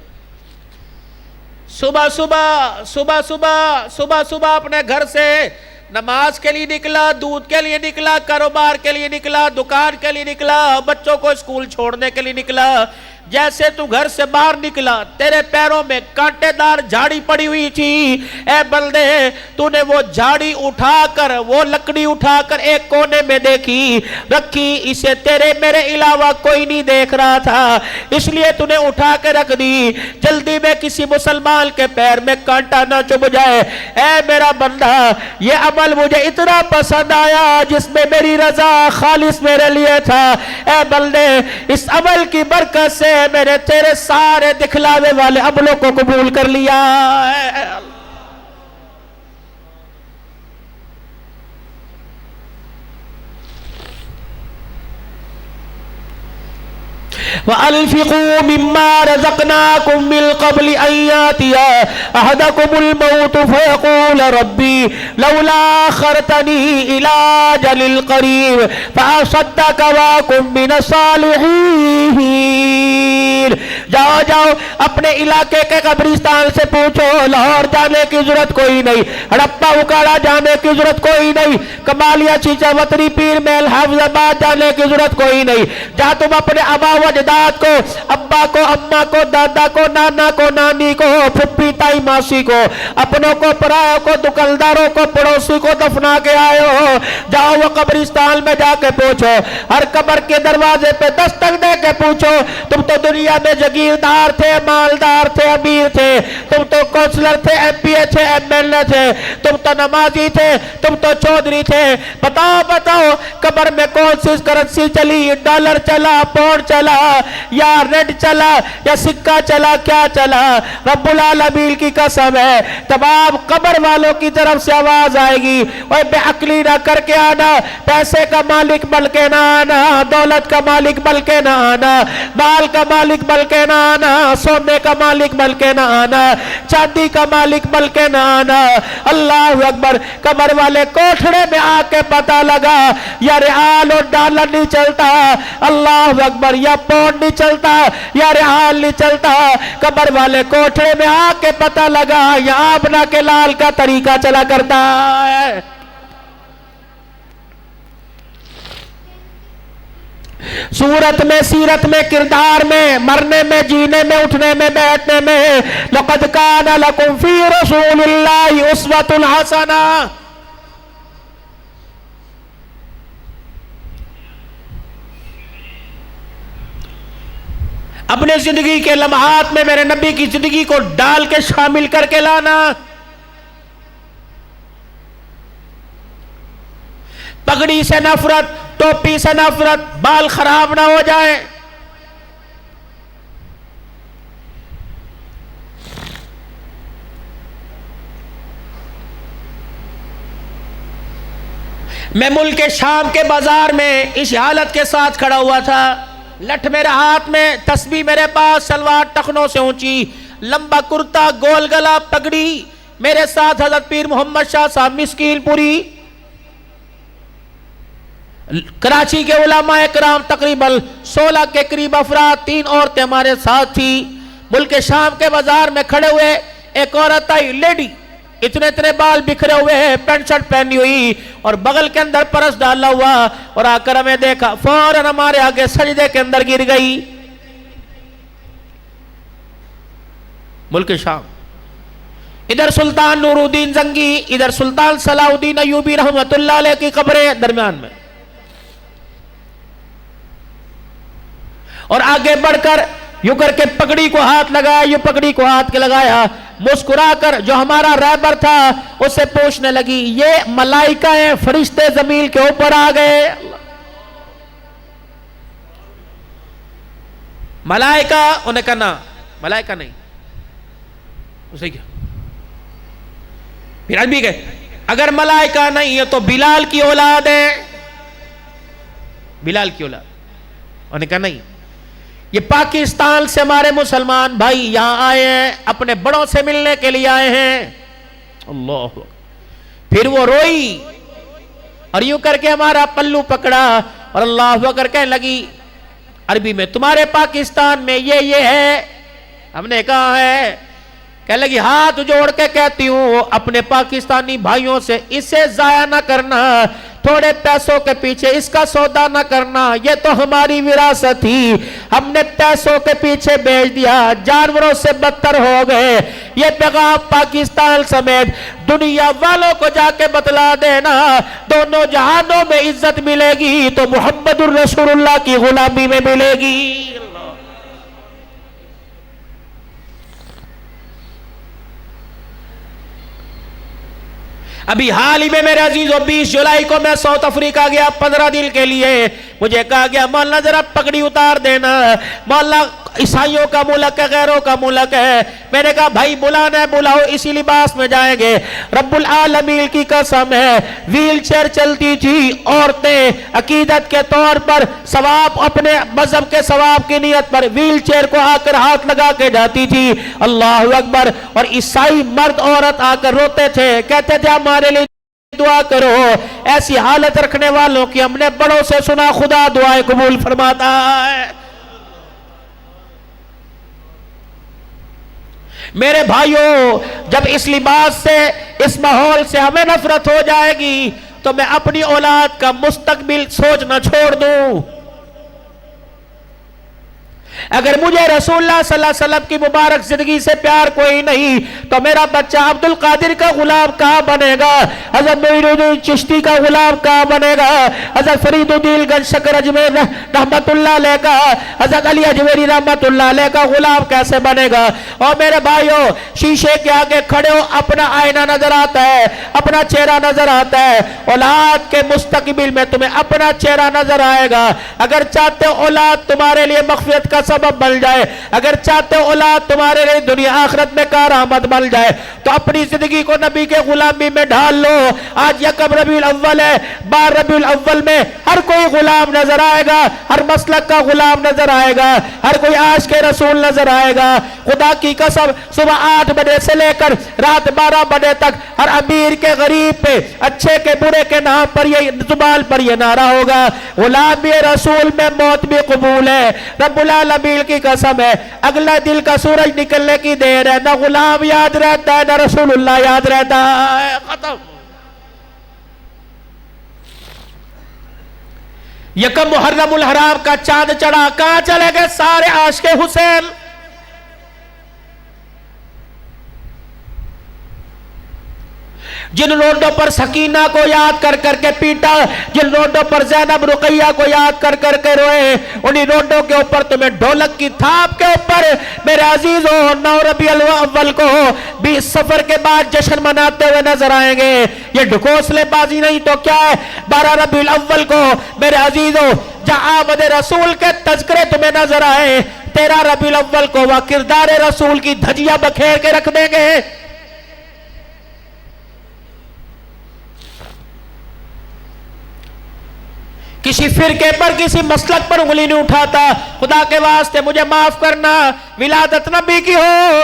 صبح صبح صبح صبح صبح صبح اپنے گھر سے نماز کے لیے نکلا, دودھ کے لیے نکلا, کاروبار کے لیے نکلا, دکان کے لیے نکلا, بچوں کو اسکول چھوڑنے کے لیے نکلا. جیسے تو گھر سے باہر نکلا تیرے پیروں میں کانٹے دار جھاڑی پڑی ہوئی تھی. اے بندے تو نے وہ جھاڑی اٹھا کر, وہ لکڑی اٹھا کر ایک کونے میں دیکھی رکھی, اسے تیرے میرے علاوہ کوئی نہیں دیکھ رہا تھا, اس لیے تو نے اٹھا کے رکھ دی. جلدی میں کسی مسلمان کے پیر میں کانٹا نہ چبھ جائے. اے میرا بندہ یہ عمل مجھے اتنا پسند آیا جس میں میری رضا خالص میرے لیے تھا. اے بندے اس عمل کی برکت سے میں نے تیرے سارے دکھلاوے والے عملوں کو قبول کر لیا. وَأَنفِقُوا مِمَّا رَزَقْنَاكُم مِّن قَبْلِ أَن يَأْتِيَ أَحَدَكُمُ الْمَوْتُ فَيَقُولَ رَبِّي لَوْلَا أَخَّرْتَنِي إِلَىٰ أَجَلٍ قَرِيبٍ فَأَصَدَّقَ وَأَكُن مِّنَ الصَّالِحِينَ. جاؤ جاؤ اپنے علاقے کے قبرستان سے پوچھو, لاہور جانے کی ضرورت کوئی نہیں, ہڑپا اکاڑا جانے کی ضرورت کوئی نہیں, کمالیا چیچا وطری پیر محل حافظ آباد جانے کی ضرورت کوئی نہیں. جا تم اپنے آبا و اجداد کو, ابا کو, اماں کو, دادا کو, نانا کو, نانی کو, پھپھی تائی ماسی کو, اپنوں کو, پرایوں کو, دکانداروں کو, پڑوسی کو دفنا کے آئے ہو. جاؤ وہ قبرستان میں جا کے پوچھو, ہر قبر کے دروازے پہ دستک دے کے پوچھو, تم تو دنیا میں جگیردار تھے, مالدار تھے, امیر تھے, تم تو کونسلر تھے, ایم پی اے تھے, ایم ایل اے تھے, تم تو نمازی تھے, تم تو چودھری تھے. بتاؤ بتاؤ قبر میں کون سی کرنسی چلی, ڈالر چلا, پاؤنڈ چلا, یا ریڈ چلا, یا سکہ چلا, کیا چلا؟ رب العالمین کی قسم ہے تمام قبر والوں کی طرف سے آواز آئے گی, اوے بے عقلی نہ کر کے آنا, پیسے کا مالک بن کے نہ آنا, دولت کا مالک بن کے نہ آنا, مال کا مالک بن کے نہ آنا, سونے کا مالک بن کے نہ آنا, چاندی کا مالک بن کے نہ آنا. اللہ اکبر. قبر والے کوٹھڑے میں آ کے پتہ لگا یا ریال اور ڈالر نہیں چلتا, اللہ اکبر, یا پاؤنڈ نہیں چلتا, یا ریال نہیں چلتا. قبر والے کوٹھڑے میں آ کے پتہ لگا یا آبنا کے لال کا طریقہ چلا کرتا ہے. صورت میں, سیرت میں, کردار میں, مرنے میں, جینے میں, اٹھنے میں, بیٹھنے میں, لَقَدْ كَانَ لَكُمْ فِي رَسُولِ اللَّهِ أُسْوَةٌ حَسَنَةٌ. اپنے زندگی کے لمحات میں میرے نبی کی زندگی کو ڈال کے شامل کر کے لانا. پگڑی سے نفرت, ٹوپی سے نفرت, بال خراب نہ ہو جائیں. میں ملک شام کے بازار میں اس حالت کے ساتھ کھڑا ہوا تھا, لٹھ میرے ہاتھ میں, تسبیح میرے پاس, سلوار ٹخنوں سے اونچی, لمبا کرتا, گول گلا, پگڑی. میرے ساتھ حضرت پیر محمد شاہ صاحب مسکین پوری. کراچی کے علماء اکرام تقریباً 16 کے قریب افراد, 3 عورتیں ہمارے ساتھ تھی. ملک شام کے بازار میں کھڑے ہوئے, ایک عورت آئی, لیڈی, اتنے بال بکھرے ہوئے ہیں, پینٹ شرٹ پہنی ہوئی اور بغل کے اندر پرس ڈالا ہوا, اور آ کر ہمیں دیکھا, فوراً ہمارے آگے سجدے کے اندر گر گئی. ملک شام. ادھر سلطان نور الدین زنگی, ادھر سلطان صلاح الدین ایوبی رحمت اللہ علیہ کی قبریں درمیان میں, اور آگے بڑھ کر یوں کر کے پگڑی کو ہاتھ لگایا, یوں پگڑی کو ہاتھ کے لگایا, مسکرا کر جو ہمارا رہبر تھا اس سے پوچھنے لگی, یہ ملائکہ ہیں, فرشتے زمین کے اوپر آ گئے. ملائکہ, انہیں کہا نا ملائکہ نہیں. اسے کیا پھر بھی گئے, اگر ملائکہ نہیں ہے تو بلال کی اولاد ہے. بلال کی اولاد. انہوں نے کہا نہیں, یہ پاکستان سے ہمارے مسلمان بھائی یہاں آئے ہیں, اپنے بڑوں سے ملنے کے لیے آئے ہیں. اللہ. پھر وہ روئی اور یوں کر کے ہمارا پلو پکڑا اور اللہ اکبر کہنے لگی عربی میں, تمہارے پاکستان میں یہ ہے. ہم نے کہا ہے. کہنے لگی ہاتھ جوڑ کے کہتی ہوں اپنے پاکستانی بھائیوں سے اسے ضائع نہ کرنا, تھوڑے پیسوں کے پیچھے اس کا سودا نہ کرنا, یہ تو ہماری وراثت تھی, ہم نے پیسوں کے پیچھے بیچ دیا, جانوروں سے بدتر ہو گئے. یہ پیغام پاکستان سمیت دنیا والوں کو جا کے بتلا دینا, دونوں جہانوں میں عزت ملے گی تو محمد الرسول اللہ کی غلامی میں ملے گی. ابھی حال ہی میں میرے عزیزو 20 جولائی کو میں ساؤتھ افریقہ گیا 15 دن کے لیے. مجھے کہا گیا مولانا ذرا پگڑی اتار دینا, مولانا عیسائیوں کا ملک ہے, غیروں کا ملک ہے. میں نے کہا بھائی بلانا ہے بلاؤ, اسی لباس میں جائیں گے. رب العالمین کی قسم ہے ویل چیئر چلتی تھی, عورتیں عقیدت کے طور پر ثواب, اپنے مذہب کے ثواب کی نیت پر ویل چیئر کو آ کر ہاتھ لگا کے جاتی تھی. اللہ اکبر. اور عیسائی مرد عورت آ کر روتے تھے, کہتے تھے ہمارے لیے دعا کرو. ایسی حالت رکھنے والوں کی ہم نے بڑوں سے سنا, خدا دعائیں قبول فرماتا ہے. میرے بھائیوں, جب اس لباس سے, اس ماحول سے ہمیں نفرت ہو جائے گی تو میں اپنی اولاد کا مستقبل سوچنا چھوڑ دوں. اگر مجھے رسول اللہ صلی اللہ علیہ وسلم کی مبارک زندگی سے پیار کوئی نہیں تو میرا بچہ عبد القادر کا غلام کہاں بنے گا, حضرت معین الدین چشتی کا غلام کہاں بنے گا, حضرت فرید الدین گنج شکر اجمیر رحمت اللہ علیہ کا, حضرت علی اجمیری رحمت اللہ علیہ کا غلام کیسے بنے گا. اور میرے بھائیوں, شیشے کے آگے کھڑے ہو, اپنا آئینہ نظر آتا ہے, اپنا چہرہ نظر آتا ہے. اولاد کے مستقبل میں تمہیں اپنا چہرہ نظر آئے گا. اگر چاہتے ہو اولاد تمہارے لیے مغفرت کا سبب بن جائے, اگر چاہتے ہو اولاد تمہارے لیے دنیا آخرت میں کارآمد بن جائے, تو اپنی زندگی کو نبی کے غلامی میں ڈھال لو. آج یکم ربیع الاول ہے, 12 ربیع الاول میں ہر کوئی غلام نظر آئے گا, ہر مسلک کا غلام نظر آئے گا, ہر کوئی عاشق رسول نظر آئے گا. خدا کی قسم صبح 8 بجے سے لے کر رات 12 بجے تک ہر امیر کے غریب پہ, اچھے کے برے کے نام پر یہ زبان پر یہ نعرہ ہوگا, غلامی رسول میں موت بھی قبول ہے. رب العالمین کی قسم ہے اگلا دل کا سورج نکلنے کی دیر ہے, نہ غلام یاد رہتا ہے نہ رسول اللہ یاد رہتا ہے. ختم. یکم محرم الحرام کا چاند چڑھا, کہاں چلے گئے سارے عاشق حسین؟ جن روڈوں پر سکینہ کو یاد کر کر کے پیٹا, جن روڈوں پر زینب رقیہ کو یاد کر کر کے روئے, انہی روڈوں کے اوپر تمہیں ڈھولک کی تھاپ کے اوپر میرے عزیزوں 9 ربیع الاول کو 20 سفر کے بعد جشن مناتے ہوئے نظر آئیں گے. یہ ڈھکوسلے بازی نہیں تو کیا ہے. 12 ربیع الاول کو میرے عزیزوں جہاں آمد رسول کے تذکرے تمہیں نظر آئے, 13 ربیع الاول کو وہ کردار رسول کی دھجیاں بکھیر کے رکھ دیں گے. کسی فرقے پر, کسی مسلک پر انگلی نہیں اٹھاتا. خدا کے واسطے مجھے معاف کرنا, ولادت نبی کی ہو.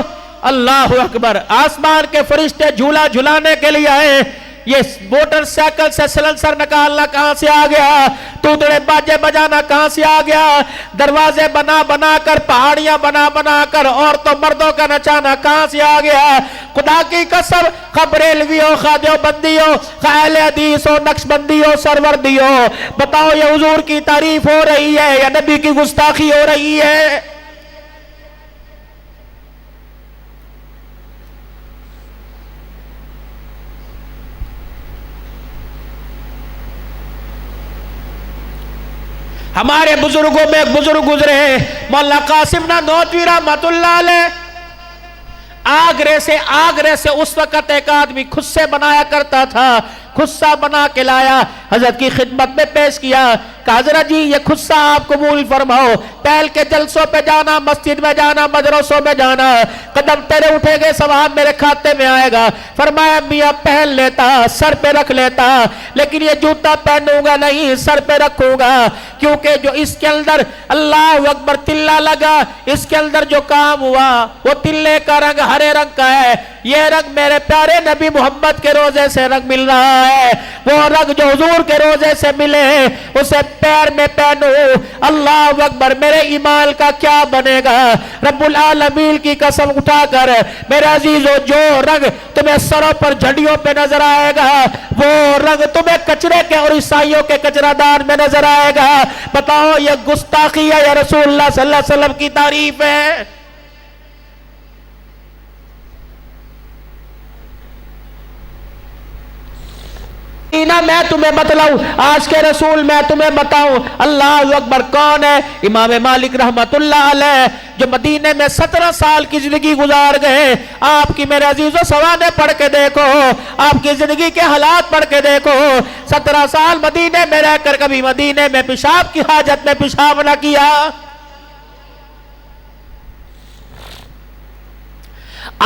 اللہ اکبر. آسمان کے فرشتے جھولا جھلانے کے لیے آئے, یہ موٹر سائیکل سے سلنسر نکالنا کہاں سے آ گیا, تودڑے باجے بجانا کہاں سے آ گیا, دروازے بنا بنا کر, پہاڑیاں بنا بنا کر عورتوں مردوں کا نچانا کہاں سے آ گیا. خدا کی قسم خبریلوی ہو, خادیو بندی ہو, خیال حدیث ہو, نقش بندی ہو, سروردی ہو, بتاؤ یہ حضور کی تعریف ہو رہی ہے یا نبی کی گستاخی ہو رہی ہے؟ ہمارے بزرگوں میں ایک بزرگ گزرے ہیں, مولانا قاسم نانوتوی رحمت اللہ علیہ. آگرے سے اس وقت ایک آدمی خود سے بنایا کرتا تھا, خصہ بنا کے لایا، حضرت کی خدمت میں پیش کیا، کہا حضرت جی یہ خصہ آپ قبول فرماؤ، پہل کے جلسوں پہ جانا، مسجد میں جانا، مدرسوں میں جانا، قدم تیرے اٹھے گے ثواب میرے کھاتے میں آئے گا۔ فرمایا میاں پہن لیتا، سر پہ رکھ لیتا، لیکن یہ جوتا پہنوں گا نہیں، سر پہ رکھوں گا، کیونکہ جو اس کے اندر اللہ اکبر تلہ لگا، اس کے اندر جو کام ہوا وہ تلے کا رنگ ہرے رنگ کا ہے، یہ رنگ میرے پیارے نبی محمد کے روزے سے رنگ مل رہا ہے، وہ رنگ جو حضور کے روزے سے ملے اسے پیر میں پہنو، اللہ اکبر، میرے ایمان کا کیا بنے گا؟ رب العالمین کی قسم اٹھا کر میرے عزیزو، جو رنگ تمہیں سروں پر جھڑیوں پہ نظر آئے گا، وہ رنگ تمہیں کچرے کے اور عیسائیوں کے کچرہ دان میں نظر آئے گا، بتاؤ یہ گستاخی ہے یا رسول اللہ صلی اللہ علیہ وسلم کی تعریف ہے؟ میں تمہیں بتلاؤں، آج کے رسول میں تمہیں بتاؤں اللہ اکبر کون ہے؟ امام مالک رحمت اللہ علیہ جو مدینے میں 17 سال کی زندگی گزار گئے، آپ کی میرے عزیزو سوانے پڑھ کے دیکھو، آپ کی زندگی کے حالات پڑھ کے دیکھو، 17 سال مدینے میں رہ کر کبھی مدینے میں پیشاب کی حاجت میں پیشاب نہ کیا،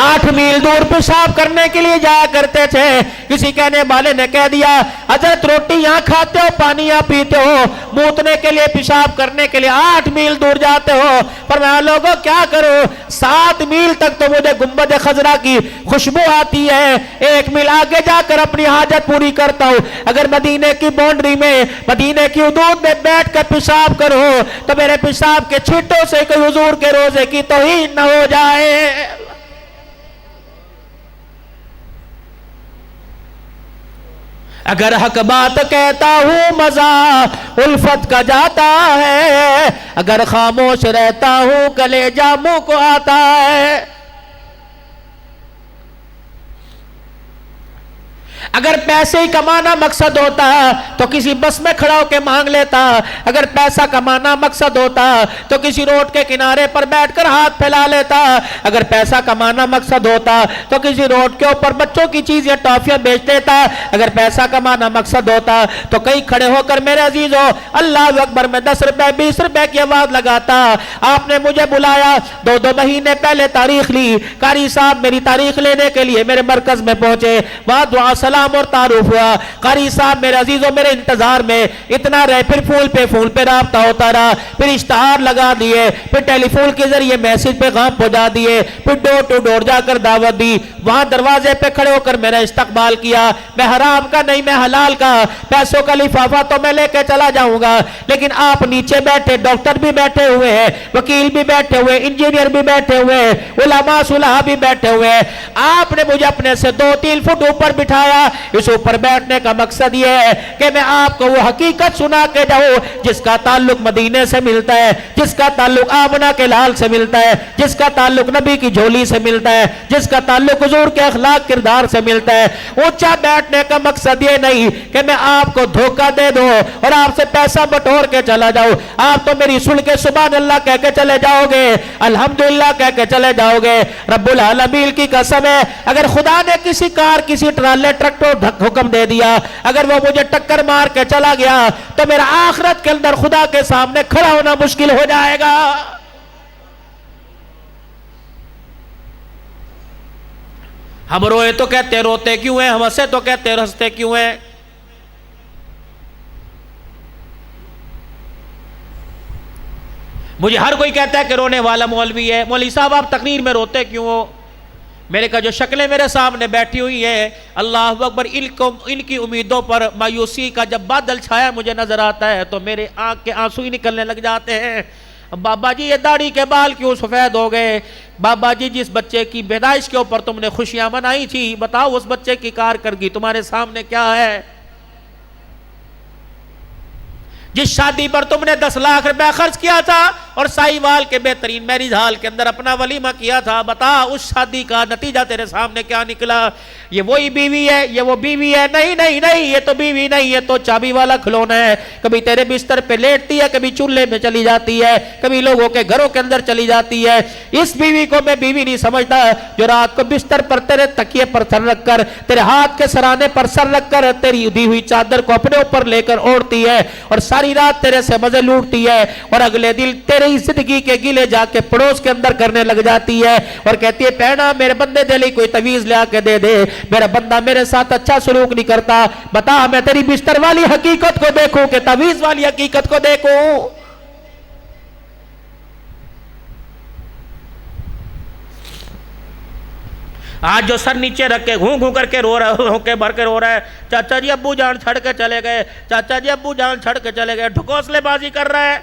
8 میل دور پیشاب کرنے کے لیے جایا کرتے تھے، کسی کہنے والے نے کہہ دیا حضرت روٹی یہاں کھاتے ہو، پانی یہاں پیتے ہو، موتنے کے لیے پیشاب کرنے کے لیے 8 میل دور جاتے ہو، فرمایا لوگوں کیا کرو، 7 میل تک تو مجھے گنبد خضرا کی خوشبو آتی ہے، 1 میل آگے جا کر اپنی حاجت پوری کرتا ہوں، اگر مدینے کی باؤنڈری میں، مدینے کی حدود میں بیٹھ کر پیشاب کرو تو میرے پیشاب کے چھینٹوں سے کوئی حضور کے روزے کی توہین نہ ہو جائے۔ اگر حق بات کہتا ہوں مزہ الفت کا جاتا ہے، اگر خاموش رہتا ہوں کلیجہ منہ کو آتا ہے، اگر پیسے ہی کمانا مقصد ہوتا تو کسی بس میں کھڑا ہو کے مانگ لیتا، اگر پیسہ کمانا مقصد ہوتا تو کسی روڈ کے کنارے پر بیٹھ کر ہاتھ پھیلا لیتا، اگر پیسہ کمانا مقصد ہوتا تو کسی روڈ کے اوپر بچوں کی چیزیں ٹافیاں بیچ دیتا، اگر پیسہ کمانا مقصد ہوتا تو کئی کھڑے ہو کر میرے عزیزو اللہ اکبر میں 10 روپے 20 روپے کی آواز لگاتا۔ آپ نے مجھے بلایا، 2 مہینے پہلے تاریخ لی، قاری صاحب میری تاریخ لینے کے لیے میرے مرکز میں پہنچے، وہاں دعا سلام اور تعارف ہوا، قاری صاحب میرے عزیزوں میرے انتظار میں اتنا رہے، پھر فون پہ رابطہ ہوتا رہا، پھر اشتہار لگا دیے، پھر ٹیلی فون کے ذریعے میسج پیغام پہنچا دیے، پھر ڈور ٹو ڈور جا کر دعوت دی، وہاں دروازے پہ کھڑے ہو کر میرا استقبال کیا، میں حرام کا نہیں میں حلال کا، پیسوں کا لفافہ تو میں لے کے چلا جاؤں گا، لیکن آپ نیچے بیٹھے، ڈاکٹر بھی بیٹھے ہوئے ہیں، وکیل بھی بیٹھے ہوئے، انجینئر بھی بیٹھے ہوئے، علماء صلحاء بھی بیٹھے ہوئے، آپ نے مجھے اپنے سے 2-3 فٹ اوپر بٹھایا، اس اوپر بیٹھنے کا مقصد یہ ہے کہ میں آپ کو وہ حقیقت سنا کے جاؤں جس کا تعلق مدینے سے ملتا ہے، جس کا تعلق آمنہ کے لال سے ملتا ہے، جس کا تعلق نبی کی جھولی سے ملتا ہے، جس کا تعلق حضور کے اخلاق کردار سے ملتا ہے۔ اونچا بیٹھنے کا مقصد یہ نہیں کہ میں آپ کو دھوکہ دے دوں اور آپ سے پیسہ بٹور کے چلا جاؤں، آپ تو میری سن کے سبحان اللہ کہہ کے چلے جاؤ گے، الحمدللہ کہہ کے چلے جاؤ گے، رب العالمین کی قسم ہے اگر خدا نے کسی کار کسی ٹرالے ٹرک کو حکم دے دیا، اگر وہ مجھے ٹکر مار کے چلا گیا تو میرا آخرت کے اندر خدا کے سامنے کھڑا ہونا مشکل ہو جائے گا۔ ہم روئے تو کہتے روتے کیوں ہیں، ہم ہنسے تو کہتے ہنستے کیوں ہیں؟ مجھے ہر کوئی کہتا ہے کہ رونے والا مولوی ہے، مولوی صاحب آپ تقریر میں روتے کیوں ہو؟ میرے کہا جو شکلیں میرے سامنے بیٹھی ہوئی ہیں، اللہ اکبر، ان کی امیدوں پر مایوسی کا جب بادل چھایا مجھے نظر آتا ہے تو میرے آنکھ کے آنسو ہی نکلنے لگ جاتے ہیں۔ بابا جی یہ داڑھی کے بال کیوں سفید ہو گئے؟ بابا جی جس بچے کی پیدائش کے اوپر تم نے خوشیاں منائی تھی، بتاؤ اس بچے کی کارکردگی تمہارے سامنے کیا ہے؟ جس شادی پر تم نے 10 لاکھ روپے خرچ کیا تھا اور سائیوال کے بہترین میرج ہال کے اندر اپنا ولیمہ کیا تھا، بتا اس شادی کا نتیجہ تیرے سامنے کیا نکلا؟ یہ وہی بیوی ہے، یہ وہ بیوی ہے؟ نہیں نہیں نہیں، یہ تو بیوی نہیں، یہ تو چابی والا کھلونا ہے، کبھی تیرے بستر پہ لیٹتی ہے، کبھی چولہے میں چلی جاتی ہے، کبھی لوگوں کے گھروں کے اندر چلی جاتی ہے۔ اس بیوی کو میں بیوی نہیں سمجھتا جو رات کو بستر پر تیرے تکیے پر سر رکھ کر، تیرے ہاتھ کے سرانے پر سر رکھ کر تیری دی ہوئی چادر کو اپنے اوپر لے کر اوڑھتی ہے اور ساری رات تیرے سے مزے لوٹتی ہے، اور اگلے دن تیری زندگی کے گلے جا کے پڑوس کے اندر کرنے لگ جاتی ہے اور کہتی ہے پینا میرے بندے دے لی کوئی تویز لے کے دے دے، میرا بندہ میرے ساتھ اچھا سلوک نہیں کرتا، بتا میں تیری بستر والی حقیقت کو دیکھوں کہ تویز والی حقیقت کو دیکھوں؟ آج جو سر نیچے رکھ کے گھوں گھوں کر کے رو رہا ہو کے بھر کے رو رہا ہے، چاچا جی ابو جان چھڑ کے چلے گئے، چاچا جی ابو جان چھڑ کے چلے گئے، ڈھکوسلے بازی کر رہا ہے۔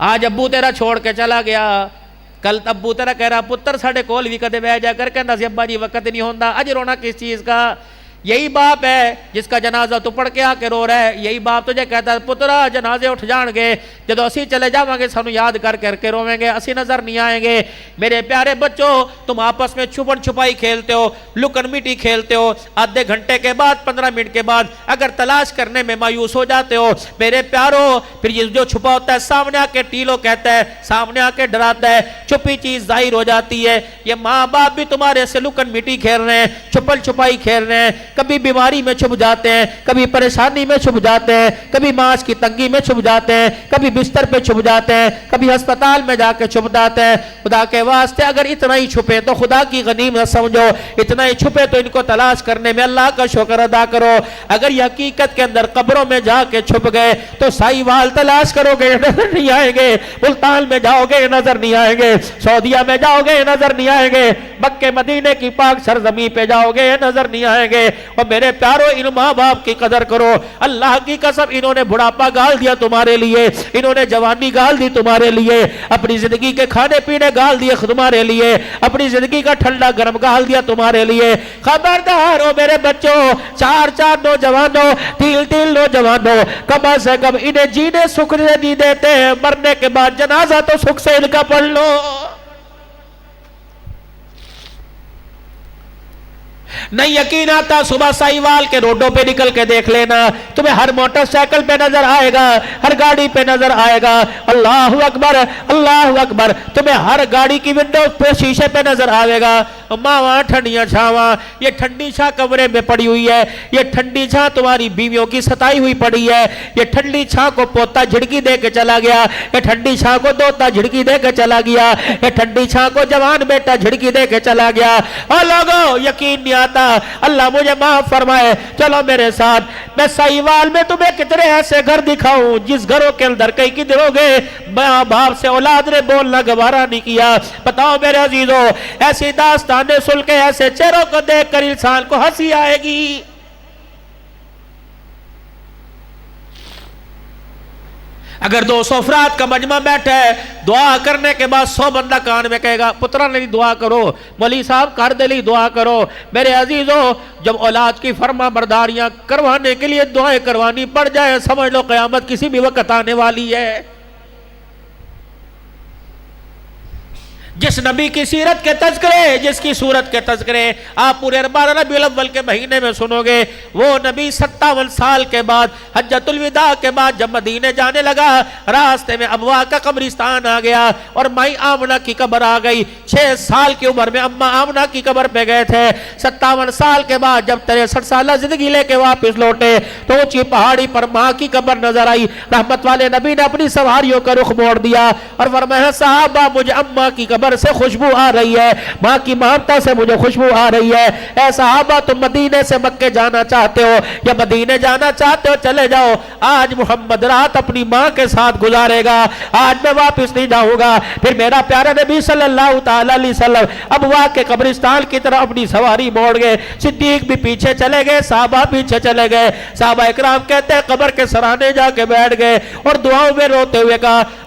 آج ابو تیرا چھوڑ کے چلا گیا، کل ابو تیرا کہہ رہا پتر ساڑھے کول بھی کدے بہ جا کر کہنا سی ابا جی وقت نہیں ہوندہ، اج رونا کس چیز کا؟ یہی باپ ہے جس کا جنازہ تو پڑھ کے آ کے رو رہا ہے، یہی باپ تجھے کہتا ہے پترا جنازے اٹھ جان گے، جدو اسی چلے جاؤں گے سانو یاد کر کے رویں گے، اسی نظر نہیں آئیں گے۔ میرے پیارے بچوں، تم آپس میں چھپن چھپائی کھیلتے ہو، لکن میٹی کھیلتے ہو، آدھے گھنٹے کے بعد 15 منٹ کے بعد اگر تلاش کرنے میں مایوس ہو جاتے ہو میرے پیاروں، پھر یہ جو چھپا ہوتا ہے سامنے آ کے ٹیلو کہتا ہے، سامنے آ کے ڈراتا ہے، چھپی چیز ظاہر ہو جاتی ہے۔ یہ ماں باپ بھی تمہارے سے لکن میٹی کھیل رہے ہیں، چھپن چھپائی کھیل رہے ہیں، کبھی بیماری میں چھپ جاتے ہیں، کبھی پریشانی میں چھپ جاتے ہیں، کبھی ماس کی تنگی میں چھپ جاتے ہیں، کبھی بستر پہ چھپ جاتے ہیں، کبھی ہسپتال میں جا کے چھپ جاتے ہیں۔ خدا کے واسطے اگر اتنا ہی چھپے تو خدا کی غنیمت سمجھو، اتنا ہی چھپے تو ان کو تلاش کرنے میں اللہ کا شکر ادا کرو۔ اگر یہ حقیقت کے اندر قبروں میں جا کے چھپ گئے تو سائیوال تلاش کرو گے نظر نہیں آئیں گے، ملتان میں جاؤ گے نظر نہیں آئیں گے، سعودیہ میں جاؤ گے نظر نہیں آئیں گے، مکہ مدینے کی پاک سرزمین پہ جاؤ گے نظر نہیں آئیں گے۔ اور میرے پیارو ان ماں باپ کی قدر کرو، اللہ کی قسم انہوں نے بڑھاپا گال دیا تمہارے لیے، انہوں نے جوانی گال دی تمہارے لیے، اپنی زندگی کے کھانے پینے گال دیے تمہارے لیے، اپنی زندگی کا ٹھنڈا گرم گال دیا تمہارے لیے۔ خبردار ہو میرے بچوں، چار چار نوجوانوں، تین تین نوجوانوں، کم از کم انہیں جینے سکھ سے نہیں دیتے ہیں، مرنے کے بعد جنازہ تو سکھ سے ان کا پڑھ لو۔ نہیں یقین آتا صبح سائیوال کے روڈوں پہ نکل کے دیکھ لینا، تمہیں ہر موٹر سائیکل پہ نظر آئے گا، ہر گاڑی پہ نظر آئے گا، اللہ اکبر اللہ اکبر، تمہیں ہر گاڑی کی ونڈو پہ شیشے پہ نظر آئے گا۔ ماواں ٹھنڈیاں چھاواں، یہ ٹھنڈی چھاں کمرے میں پڑی ہوئی ہے، یہ ٹھنڈی چھاں تمہاری بیویوں کی ستائی ہوئی پڑی ہے، یہ ٹھنڈی چھاں کو پوتا جھڑکی دے کے چلا گیا، یہ ٹھنڈی چھاں کو دوتا جھڑکی دے کے چلا گیا، یہ ٹھنڈی چھاں کو جوان بیٹا جھڑکی دے کے چلا گیا۔ اور لوگوں یقین نہیں آتا، اللہ مجھے معاف فرمائے، چلو میرے ساتھ، میں سائیوال میں تمہیں کتنے ایسے گھر دکھاؤں جس گھروں کے اندر کئی کدھر ہو گئے ماں باپ سے اولاد نے بولنا گوارا نہیں کیا۔ بتاؤ میرے عزیزوں، ایسی داستانیں سن کے ایسے چہروں کو دیکھ کر انسان کو ہنسی آئے گی۔ اگر 200 افراد کا مجمع بیٹھا ہے، دعا کرنے کے بعد 100 بندہ کان میں کہے گا پترا نہیں دعا کرو، مولی صاحب کر دلی دعا کرو۔ میرے عزیزوں، جب اولاد کی فرما برداریاں کروانے کے لیے دعائیں کروانی پڑ جائے، سمجھ لو قیامت کسی بھی وقت آنے والی ہے۔ جس نبی کی سیرت کے تذکرے، جس کی صورت کے تذکرے آپ پورے 12 ربیع الاول کے مہینے میں سنو گے، وہ نبی 57 سال کے بعد حجۃ الوداع کے بعد جب مدینے جانے لگا، راستے میں اموا کا قبرستان آ گیا اور مائی آمنہ کی قبر آ گئی۔ 6 سال کی عمر میں اماں آمنہ کی قبر پہ گئے تھے۔ 57 سال کے بعد جب 63 سالہ زندگی لے کے واپس لوٹے تو اونچی پہاڑی پر ماں کی قبر نظر آئی۔ رحمت والے نبی نے اپنی سواریوں کا رخ موڑ دیا اور فرمایا صحابہ مجھے اماں کی قبر سے خوشبو آ رہی ہے، ماں کی مامتا سے مجھے خوشبو آ رہی ہے۔ اے صحابہ تم مدینے سے مکے جانا چاہتے ہو یا مدینے جانا چاہتے ہو چلے جاؤ، آج محمد رات اپنی ماں کے ساتھ گزارے گا، آج میں واپس نہیں جاؤں گا۔ پھر میرا پیارا نبی صلی اللہ تعالی علیہ وسلم ابوا کے قبرستان کی طرف اپنی سواری موڑ گئے، صدیق بھی پیچھے چلے گئے، صحابہ پیچھے چلے گئے۔ صحابہ اکرام کہتے ہیں قبر کے سرانے جا کے بیٹھ گئے اور دعاؤں میں روتے ہوئے کہا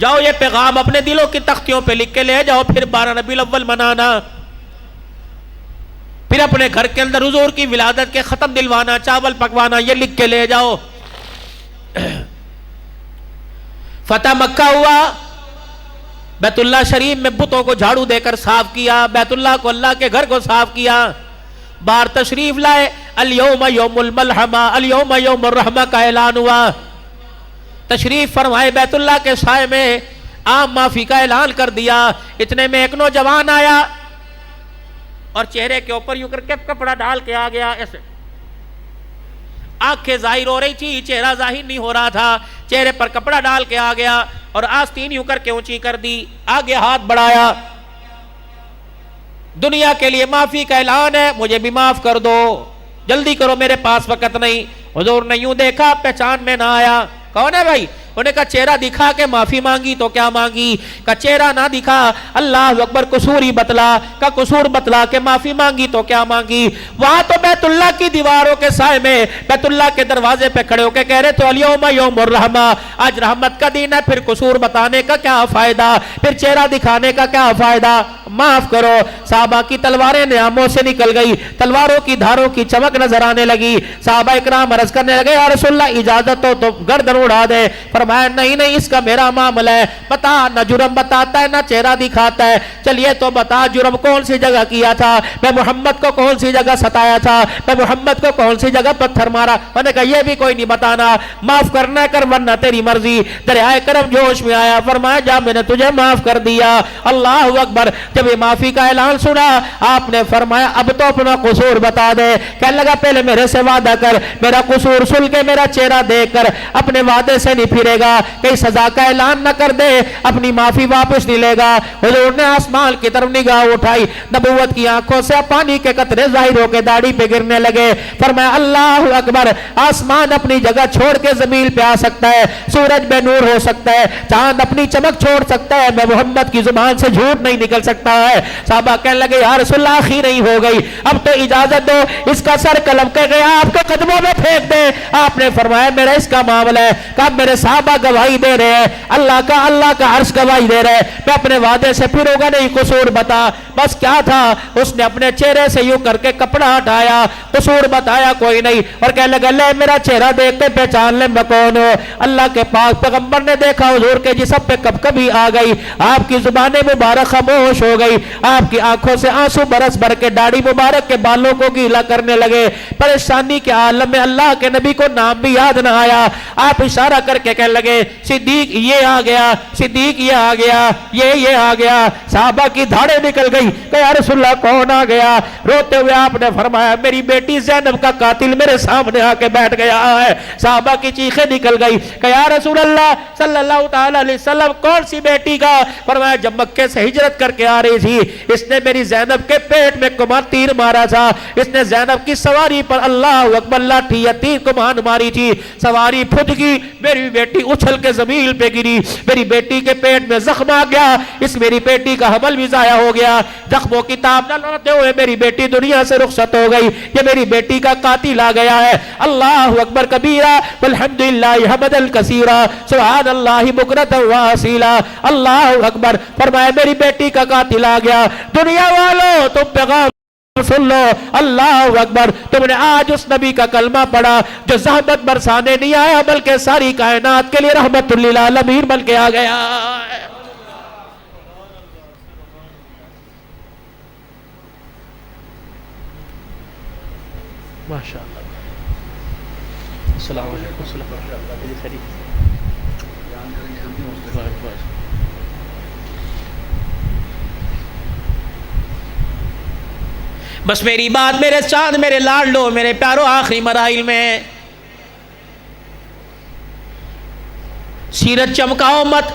جاؤ یہ پیغام اپنے دلوں کی تختیوں پہ لکھ کے لے جاؤ، پھر 12 ربیع الاول منانا، پھر اپنے گھر کے اندر حضور کی ولادت کے ختم دلوانا، چاول پکوانا، یہ لکھ کے لے جاؤ۔ فتح مکہ ہوا، بیت اللہ شریف میں بتوں کو جھاڑو دے کر صاف کیا، بیت اللہ کو، اللہ کے گھر کو صاف کیا، باہر تشریف لائے، الیوم یوم الملحمہ، الیوم یوم الرحمہ کا اعلان ہوا، تشریف فرمائے بیت اللہ کے سائے میں، عام معافی کا اعلان کر دیا۔ اتنے میں ایک نوجوان آیا اور چہرے کے اوپر یوں کر کے کپڑا ڈال کے آ گیا، ایسے آنکھیں ظاہر ہو رہی تھی، چہرہ ظاہر نہیں ہو رہا تھا، چہرے پر کپڑا ڈال کے آ گیا اور آستین یوں کر کے اونچی کر دی، آگے ہاتھ بڑھایا، دنیا کے لیے معافی کا اعلان ہے، مجھے بھی معاف کر دو، جلدی کرو میرے پاس وقت نہیں۔ حضور نے یوں دیکھا، پہچان میں نہ آیا، کون ہے بھائی؟ انہیں کہا چہرہ دکھا کے معافی مانگی تو کیا مانگی؟ کہا چہرہ نہ دکھا، اللہ اکبر، قصور ہی بتلا، کہا قصور بتلا کے معافی مانگی تو کیا مانگی؟ وہاں تو بیت اللہ کی دیواروں کے سائے میں، بیت اللہ کے دروازے پہ کھڑے ہو کے کہہ رہے تو الیوم یوم الرحمہ، آج رحمت کا دن ہے، پھر قصور بتانے کا کیا فائدہ، پھر چہرہ دکھانے کا کیا فائدہ؟ معاف کرو۔ صحابہ کی تلواریں نیاموں سے نکل گئی، تلواروں کی دھاروں کی چمک نظر آنے لگی، صحابہ اکرام عرض کرنے لگے یا رسول اللہ اجازت ہو تو گردن اڑا دے، فرمایا نہیں نہیں، اس کا میرا معاملہ ہے، بتا، نہ جرم بتاتا ہے نہ چہرہ دکھاتا ہے، چلیے تو بتا جرم کون سی جگہ کیا تھا، میں محمد کو کون سی جگہ ستایا تھا، میں محمد کو کون سی جگہ پتھر مارا؟ میں نے کہا یہ بھی کوئی نہیں بتانا، معاف کرنا کر ورنہ تیری مرضی۔ دریائے کرم جوش میں آیا، فرمایا جا میں نے تجھے معاف کر دیا۔ اللہ اکبر۔ جب یہ معافی کا اعلان سنا، آپ نے فرمایا اب تو اپنا قصور بتا دے۔ کہنے لگا پہلے میرے سے وعدہ کر، میرا قصور سن کے، میرا چہرہ دیکھ کر اپنے وعدے سے نہیں پھرے گا، کہیں سزا کا اعلان نہ کر دے، اپنی معافی واپس نہیں لے گا۔ حضور نے آسمان کی طرف نگاہ اٹھائی، نبوت کی آنکھوں سے پانی کے قطرے ظاہر ہو کے داڑھی پہ گرنے لگے۔ فرمایا اللہ اکبر، آسمان اپنی جگہ چھوڑ کے زمین پہ آ سکتا ہے، سورج بے نور ہو سکتا ہے، چاند اپنی چمک چھوڑ سکتا ہے، میں محمد کی زبان سے جھوٹ نہیں نکل سکتا ہے۔ صحابہ کہنے لگے یا رسول اللہ آخری نہیں ہو گئی، اب تو اجازت دو، اس کا سر قلم کے گیا آپ کے قدموں میں پھینک دے۔ آپ نے فرمایا میرا اس کا معاملہ ہے، کہ میرے صحابہ گواہی دے رہے ہیں، اللہ کا عرش گواہی دے رہے ہیں، میں اپنے وعدے سے پھروں گا نہیں، قصور بتا۔ بس کیا تھا، اس نے اپنے چہرے سے یوں کر کے کپڑا ہٹایا، قصور بتایا کوئی نہیں، اور کہنے لگا لے میرا چہرہ دیکھ کے پہچان لے میں کون ہوں۔ اللہ کے پاک پیغمبر نے دیکھا حضور کے جسم پہ کب کبھی آ گئی، آپ کی زبان مبارک خاموش ہو گئی، آپ کی آنکھوں سے آنسو برس بھر کے داڑھی مبارک کے بالوں کو گیلا کرنے لگے۔ پریشانی کے عالم میں اللہ کے نبی کو نام بھی یاد نہ آیا۔ آپ اشارہ کر کے کہنے لگے صدیق یہ آ گیا، صدیق یہ آ گیا، یہ آ گیا۔ صحابہ کی دھاڑیں نکل گئی کہ یا رسول اللہ کون آ گیا؟ روتے ہوئے آپ نے فرمایا میری بیٹی زینب کا قاتل میرے سامنے آ کے بیٹھ گیا ہے۔ صحابہ کی چیخیں نکل گئی کہ یا رسول اللہ صلی اللہ تعالی علیہ وسلم کون سی بیٹی کا؟ فرمایا جب مکے سے ہجرت کر کے آ رہی تھی اس نے میری زینب کے پیٹ میں کمان تیر مارا تھا، اس نے زینب کی سواری پر اللہ اکبر لاٹھی یا تیر کمان ماری تھی، سواری پھٹ گئی، میری بیٹی اچھل کے زمین پہ گری، میری بیٹی کے پیٹ میں زخم آ گیا، اس میری بیٹی کا حمل بھی ضائع ہو گیا، زخموں کی تاب نہ لاتے ہوئے میری بیٹی دنیا سے رخصت ہو گئی، یہ میری بیٹی کا قاتل آ گیا ہے۔ اللہ اکبر کبیرہ والحمدللہ حمدا کثیرا سبحان اللہ بکرۃ واصیلا۔ اللہ اکبر۔ فرمایا میری بیٹی کا قاتل آ گیا، دنیا والوں تم پیغام سن لو، اللہ اکبر، تم نے آج اس نبی کا کلمہ پڑھا جو زحمت برسانے نہیں آیا بلکہ ساری کائنات کے لیے رحمت للعالمین بن کے آ گیا۔ ماشاءاللہ۔ السلام علیکم۔ بس میری بات میرے چاند میرے لاڈلو میرے پیارو آخری مراحل میں سیرت چمکاؤ مت،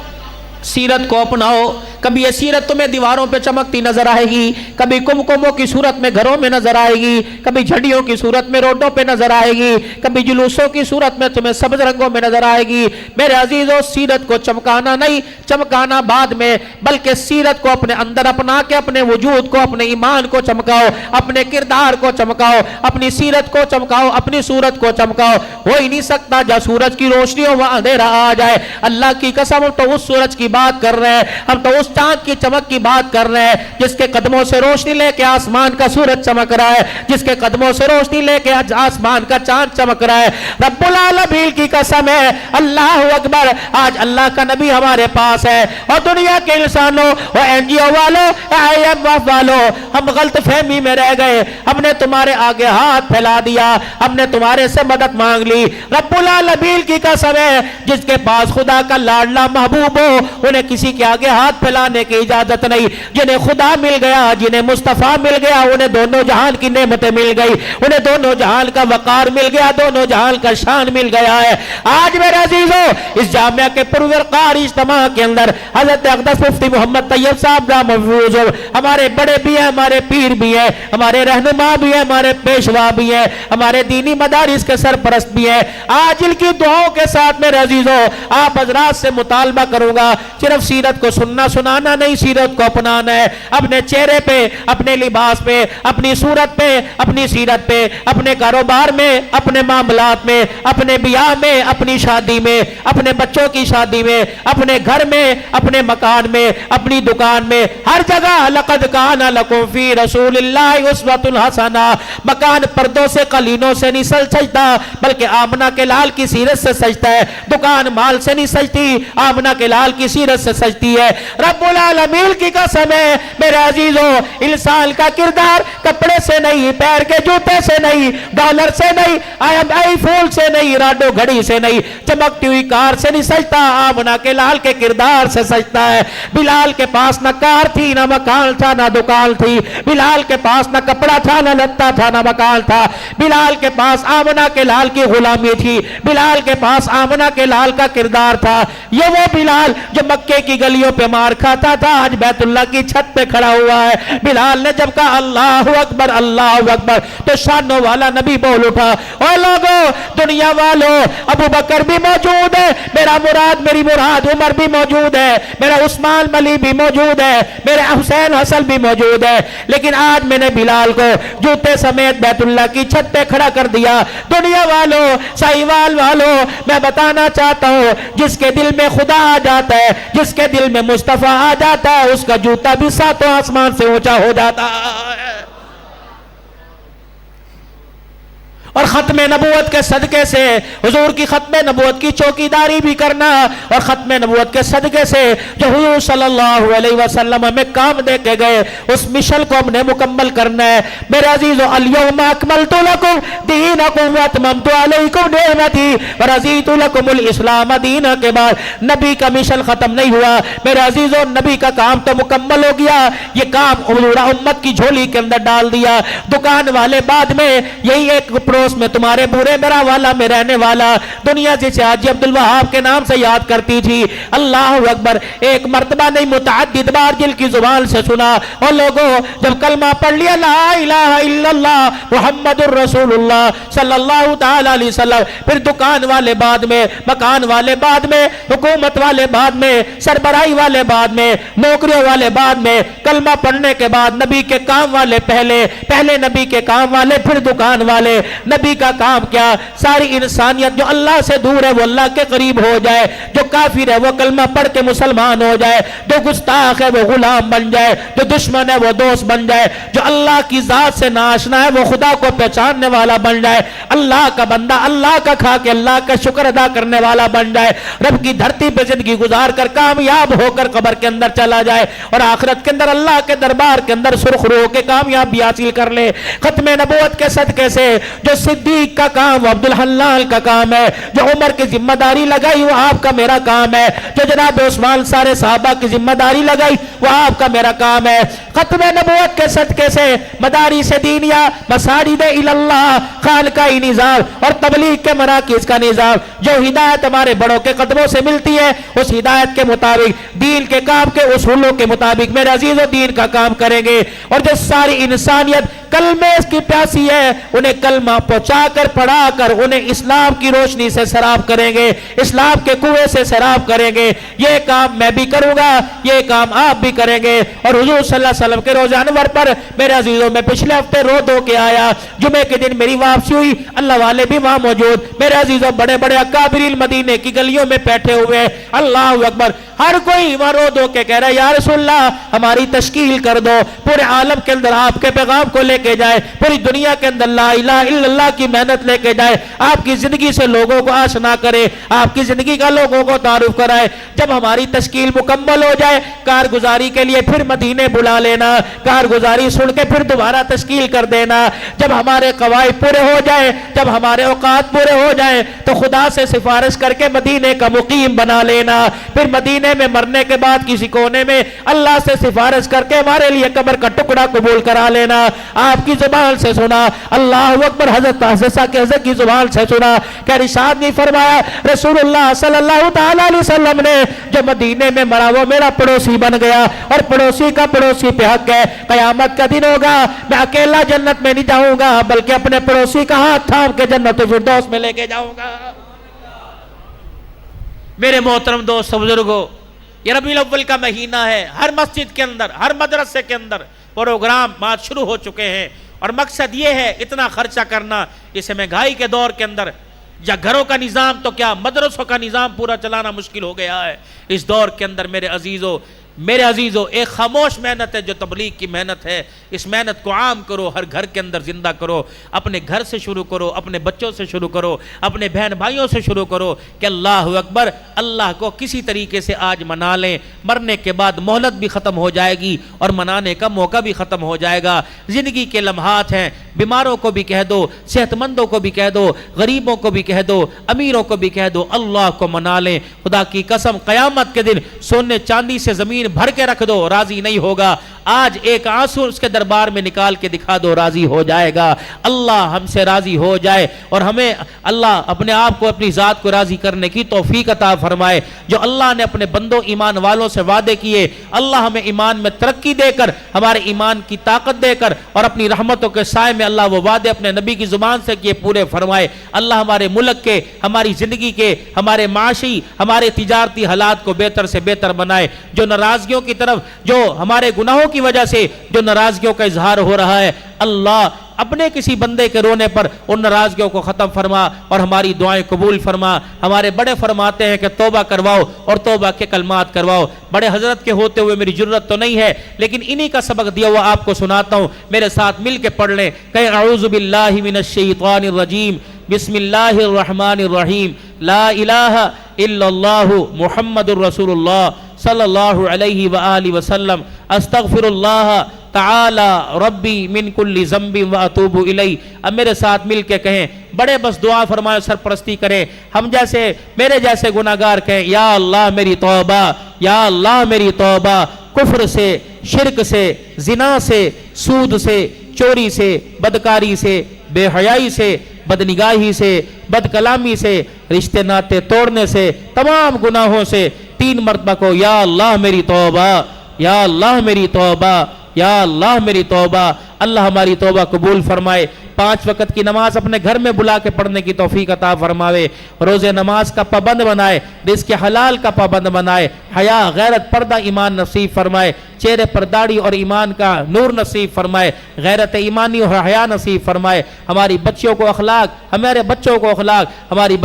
سیرت کو اپناؤ، کبھی یہ سیرت تمہیں دیواروں پہ چمکتی نظر آئے گی، کبھی کمکموں کی صورت میں گھروں میں نظر آئے گی، کبھی جھڑیوں کی صورت میں روڈوں پہ نظر آئے گی، کبھی جلوسوں کی صورت میں تمہیں سبز رنگوں میں نظر آئے گی۔ میرے عزیزو، سیرت کو چمکانا نہیں، چمکانا بعد میں، بلکہ سیرت کو اپنے اندر اپنا کے اپنے وجود کو، اپنے ایمان کو چمکاؤ، اپنے کردار کو چمکاؤ، اپنی سیرت کو چمکاؤ، اپنی صورت کو چمکاؤ۔ ہو ہی نہیں سکتا جہاں سورج کی روشنی ہو وہاں اندھیرا آ جائے۔ اللہ کی قسم، ہم تو اس سورج کی بات کر رہے ہیں، ہم تو اس چاند کی چمک کی بات کر رہے ہیں جس کے قدموں سے روشنی لے کے آسمان کا سورج چمک رہا ہے، جس کے قدموں سے روشنی لے کے آسمان کا چاند چمک رہا ہے۔ رب العالمین کی قسم ہے، اللہ اکبر، آج اللہ کا نبی ہمارے پاس ہے، اور دنیا کے انسانوں اور NGO والوں، IMF والوں، ہم غلط فہمی میں رہ گئے، ہم نے تمہارے آگے ہاتھ پھیلا دیا، ہم نے تمہارے سے مدد مانگ لی۔ رب العالمین کی قسم ہے، جس کے پاس خدا کا لاڈلا محبوب ہو انہیں کسی کے آگے ہاتھ پھیلانے کی اجازت نہیں۔ جنہیں خدا مل گیا، جنہیں مصطفیٰ مل گیا، انہیں دونوں جہان کی نعمتیں مل گئی، انہیں دونوں جہان کا وقار مل گیا، دونوں جہان کا شان مل گیا ہے۔ آج میرے عزیزو، اس جامعہ کے پروقار اجتماع کے اندر حضرت اقدس مفتی محمد طیب صاحب رام محفوظ ہمارے بڑے بھی ہیں، ہمارے پیر بھی ہیں، ہمارے رہنما بھی ہیں، ہمارے پیشوا بھی ہیں، ہمارے دینی مدارس کے سرپرست بھی ہیں۔ آج ان کی دعاؤں کے ساتھ میرے عزیزو، آپ حضرات سے مطالبہ کروں گا، صرف سیرت کو سننا سنانا نہیں، سیرت کو اپنانا ہے، اپنے چہرے پہ، اپنے لباس پہ، اپنی صورت پہ، اپنی سیرت پہ، اپنے کاروبار میں، اپنے معاملات میں، اپنے بیاہ میں، اپنی شادی میں، اپنے بچوں کی شادی میں، اپنے گھر میں، اپنے مکان میں، اپنی دکان میں، ہر جگہ لقد کان لکم فی رسول اللہ اسوۃ حسنہ۔ مکان پردوں سے قلینوں سے نہیں سجتا، بلکہ آمنہ کے لال کی سیرت سے سجتا ہے، دکان مال سے نہیں سجتی، آمنہ کے لال کی سیرت سے سجتی ہے۔ رب العالمین کی قسم ہے میرے عزیزو، انسان کا کردار کپڑے سے نہیں، پیر کے جوتے سے نہیں، ڈالر سے نہیں، آئی فون سے نہیں، راڈو گھڑی سے نہیں، چمکتی ہوئی کار سے نہیں سجتا، آمنہ کے لال کے کردار سے سجتا ہے۔ بلال کے پاس نہ کار تھی، نہ مکان تھا، نہ دکان تھی، بلال کے پاس نہ کپڑا تھا، نہ لتا تھا، نہ مکان تھا، بلال کے پاس آمنہ کے لال کی غلامی تھی، بلال کے پاس آمنہ کے لال کا کردار تھا۔ یہ وہ بلال جو مکے کی گلیوں پہ مار کھاتا تھا، آج بیت اللہ کی چھت پہ کھڑا ہوا ہے۔ بلال نے جب کہا اللہ اکبر اللہ اکبر تو شانوں والا نبی بول اٹھا، اے لوگو، دنیا والو، ابو بکر بھی موجود ہے، میرا مراد میری مراد عمر بھی موجود ہے، میرا عثمان علی بھی موجود ہے، میرے حسین حسن بھی موجود ہے، لیکن آج میں نے بلال کو جوتے سمیت بیت اللہ کی چھت پہ کھڑا کر دیا۔ دنیا والو، سائیوال والو، میں بتانا چاہتا ہوں، جس کے دل میں خدا آ جاتا ہے، جس کے دل میں مصطفیٰ آ جاتا ہے، اس کا جوتا بھی ساتوں آسمان سے اونچا ہو جاتا ہے۔ اور ختم نبوت کے صدقے سے حضور کی ختم نبوت کی چوکیداری بھی کرنا، اور ختم نبوت کے صدقے سے جو حضور صلی اللہ علیہ وسلم ہمیں کام دے کے گئے، اس مشن کو ہم نے مکمل کرنا ہے۔ میرے عزیزو، الیوم اکملت لکم دینکم واتممت علیکم نعمتی ورضیت لکم الاسلام دینا کے بعد نبی کا مشن ختم نہیں ہوا۔ میرے عزیزو، نبی کا کام تو مکمل ہو گیا، یہ کام امت کی جھولی کے اندر ڈال دیا۔ دکان والے بعد میں یہی ایک پڑوس میں تمہارے بورے میرا والا میں رہنے والا، دنیا جسے حاجی عبدالوہاب کے نام سے یاد کرتی تھی، اللہ اکبر، ایک مرتبہ نہیں متعدد بار دل کی زبان سے سنا۔ اور لوگوں، جب کلمہ پڑھ لیا لا الہ الا اللہ محمد الرسول اللہ صلی اللہ تعالی علیہ وسلم، پھر دکان والے بعد میں، مکان والے بعد میں، حکومت والے بعد میں، سربراہی والے بعد میں، نوکریوں والے بعد میں، کلمہ پڑھنے کے بعد نبی کے کام والے پہلے نبی کے کام والے، پھر دکان والے۔ نبی کا کام کیا؟ ساری انسانیت جو اللہ سے دور ہے وہ اللہ کے قریب ہو جائے، جو کافر ہے وہ کلمہ پڑھ کے مسلمان ہو جائے، جو گستاخ ہے وہ غلام بن جائے، جو دشمن ہے وہ دوست بن جائے، جو اللہ کی ذات سے ناشنا ہے وہ خدا کو پہچاننے والا بن جائے، اللہ کا بندہ اللہ کا کھا کے اللہ کا شکر ادا کرنے والا بن جائے، رب کی دھرتی پہ زندگی گزار کر کامیاب ہو کر قبر کے اندر چلا جائے، اور آخرت کے اندر اللہ کے دربار کے اندر سرخرو کے کامیابی حاصل کر لے۔ ختم نبوت کے صدقے سے جو صدیق کا کام وہ عبدالحلال کا کام ہے، جو عمر کی ذمہ داری لگائی وہ آپ کا میرا کام ہے، جو جناب عثمان سارے صحابہ کی ذمہ داری لگائی وہ آپ کا میرا کام ہے۔ ختم نبوت کے صدقے سے مدارس دینیا مساجد الاللہ خانقاہی نظام اور تبلیغ کے مراکز کا نظام جو ہدایت ہمارے بڑوں کے قدموں سے ملتی ہے اس ہدایت کے مطابق دین کے کام کے اصولوں کے مطابق میرے عزیز و دین کا کام کریں گے، اور جو ساری انسانیت کلمے کی پیاسی ہے انہیں کلمہ پہنچا کر پڑھا کر انہیں اسلام کی روشنی سے سراب کریں گے، اسلام کے کنویں سے سراب کریں گے۔ یہ کام میں بھی کروں گا، یہ کام آپ بھی کریں گے۔ اور حضور صلی اللہ علیہ وسلم کے روزہ انور پر میرے عزیزوں میں پچھلے ہفتے رو دھو کے آیا، جمعے کے دن میری واپسی ہوئی، اللہ والے بھی وہاں موجود، میرے عزیزوں بڑے بڑے اکابرین مدینے کی گلیوں میں بیٹھے ہوئے، اللہ اکبر، ہر کوئی وہاں رو دھو کے کہہ رہا ہے یا رسول اللہ ہماری تشکیل کر دو، پورے عالم کے اندر آپ کے پیغام کو لے کے جائے، پوری دنیا کے اندر لا الہ الا اللہ کی محنت لے کے جائے، آپ کی زندگی سے لوگوں کو آشنا کرے، آپ کی زندگی کا لوگوں کو تعارف کرائے۔ جب ہماری تشکیل مکمل ہو جائے کارگزاری کے لیے پھر مدینے بلا لینا، کارگزاری سن کے پھر دوبارہ تشکیل کر دینا۔ جب ہمارے قواعد پورے ہو جائے، جب ہمارے اوقات پورے ہو جائیں تو خدا سے سفارش کر کے مدینے کا مقیم بنا لینا، پھر مدینے میں مرنے کے بعد کسی کونے میں اللہ سے سفارش کر کے ہمارے لیے قبر کا ٹکڑا قبول کرا لینا۔ آپ کی زبان سے سنا، اللہ اکبر، حضرت حضرت کی زبان سے سنا کہ ارشاد نہیں فرمایا رسول اللہ صلی اللہ تعالی علیہ وسلم نے جو مدینے میں مرا وہ میرا پڑوسی بن گیا، اور پڑوسی کا پڑوسی پہ حق ہے۔ قیامت کا دن ہوگا میں اکیلا جنت میں نہیں جاؤں گا بلکہ اپنے پڑوسی کا ہاتھ تھام کے جنت فردوس میں لے کے جاؤں گا۔ میرے محترم دوست بزرگوں، یہ ربیع الاول کا مہینہ ہے، ہر مسجد کے اندر ہر مدرسے کے اندر پروگرام بات شروع ہو چکے ہیں، اور مقصد یہ ہے اتنا خرچہ کرنا اس مہنگائی کے دور کے اندر، یا گھروں کا نظام تو کیا مدرسوں کا نظام پورا چلانا مشکل ہو گیا ہے اس دور کے اندر۔ میرے عزیزو ایک خاموش محنت ہے جو تبلیغ کی محنت ہے، اس محنت کو عام کرو، ہر گھر کے اندر زندہ کرو، اپنے گھر سے شروع کرو، اپنے بچوں سے شروع کرو، اپنے بہن بھائیوں سے شروع کرو کہ اللہ اکبر، اللہ کو کسی طریقے سے آج منا لیں، مرنے کے بعد مہلت بھی ختم ہو جائے گی اور منانے کا موقع بھی ختم ہو جائے گا۔ زندگی کے لمحات ہیں، بیماروں کو بھی کہہ دو، صحت مندوں کو بھی کہہ دو، غریبوں کو بھی کہہ دو، امیروں کو بھی کہہ دو، اللہ کو منا لیں۔ خدا کی قسم قیامت کے دن سونے چاندی سے زمین بھر کے رکھ دو، راضی نہیں ہوگا۔ آج ایک آنسو اس کے دربار میں نکال کے دکھا دو، راضی ہو جائے گا۔ اللہ ہم سے راضی ہو جائے اور ہمیں اللہ اپنے آپ کو اپنی ذات کو راضی کرنے کی توفیق عطا فرمائے۔ جو اللہ نے اپنے بندوں ایمان والوں سے وعدے کیے، اللہ ہمیں ایمان میں ترقی دے کر، ہمارے ایمان کی طاقت دے کر اور اپنی رحمتوں کے سائے میں اللہ وہ وعدے اپنے نبی کی زبان سے کیے پورے فرمائے۔ اللہ ہمارے ملک کے، ہماری زندگی کے، ہمارے معاشی، ہمارے تجارتی حالات کو بہتر سے بہتر بنائے۔ جو ناراضگیوں کی طرف، جو ہمارے گناہوں کی وجہ سے جو ناراضگیوں کا اظہار ہو رہا ہے، اللہ اپنے کسی بندے کے رونے پر ان ناراضگیوں کو ختم فرما اور ہماری دعائیں قبول فرما۔ ہمارے بڑے فرماتے ہیں کہ توبہ کرواؤ اور توبہ کے کلمات کرواؤ۔ بڑے حضرت کے ہوتے ہوئے میری جرت تو نہیں ہے، لیکن انہی کا سبق دیا ہوا آپ کو سناتا ہوں، میرے ساتھ مل کے پڑھ لیں۔ کہ اعوذ باللہ من الشیطان الرجیم، بسم اللہ الرحمن الرحیم، لا الہ الا اللہ محمد الرسول اللہ صلی اللہ علیہ وآلہ وسلم، استغفر اللہ تعالی ربی من کل ذنب واتوب الیہ۔ اب میرے ساتھ مل کے کہیں، بڑے بس دعا فرمائے، سرپرستی کریں، ہم جیسے میرے جیسے گناہگار کہیں یا اللہ میری توبہ، یا اللہ میری توبہ، کفر سے، شرک سے، زنا سے، سود سے، چوری سے، بدکاری سے، بے حیائی سے، بدنگاہی سے، بد کلامی سے، رشتے ناطے توڑنے سے، تمام گناہوں سے 3 مرتبہ کو یا اللہ میری توبہ، یا اللہ میری توبہ، یا اللہ میری توبہ۔ اللہ ہماری توبہ قبول فرمائے۔ 5 وقت کی نماز اپنے گھر میں بلا کے پڑھنے کی توفیق عطا فرماوے۔ روزے نماز کا پابند بنائے، رزق حلال کا پابند بنائے، حیا، غیرت، پردہ ایمان نصیب فرمائے، چہرے پر داڑھی اور ایمان کا نور نصیب فرمائے، غیرت ایمانی اور حیا نصیب فرمائے۔ ہماری بچیوں کو اخلاق، ہمارے بچوں کو اخلاق، ہماری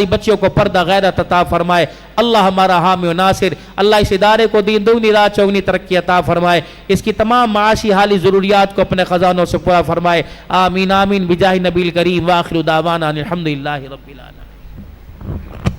بچیوں کو پردہ غیرت عطا فرمائے۔ اللہ ہمارا حامی و ناصر، اللہ اس ادارے کو دین دگنی رات چوگنی ترقی عطا فرمائے، اس کی تمام معاشی حالی ضروریات کو اپنے خزانوں سے پورا فرمائے۔ آمین آمین بجاہ نبی کریم، وآخر دعوانا الحمدللہ رب العالمین۔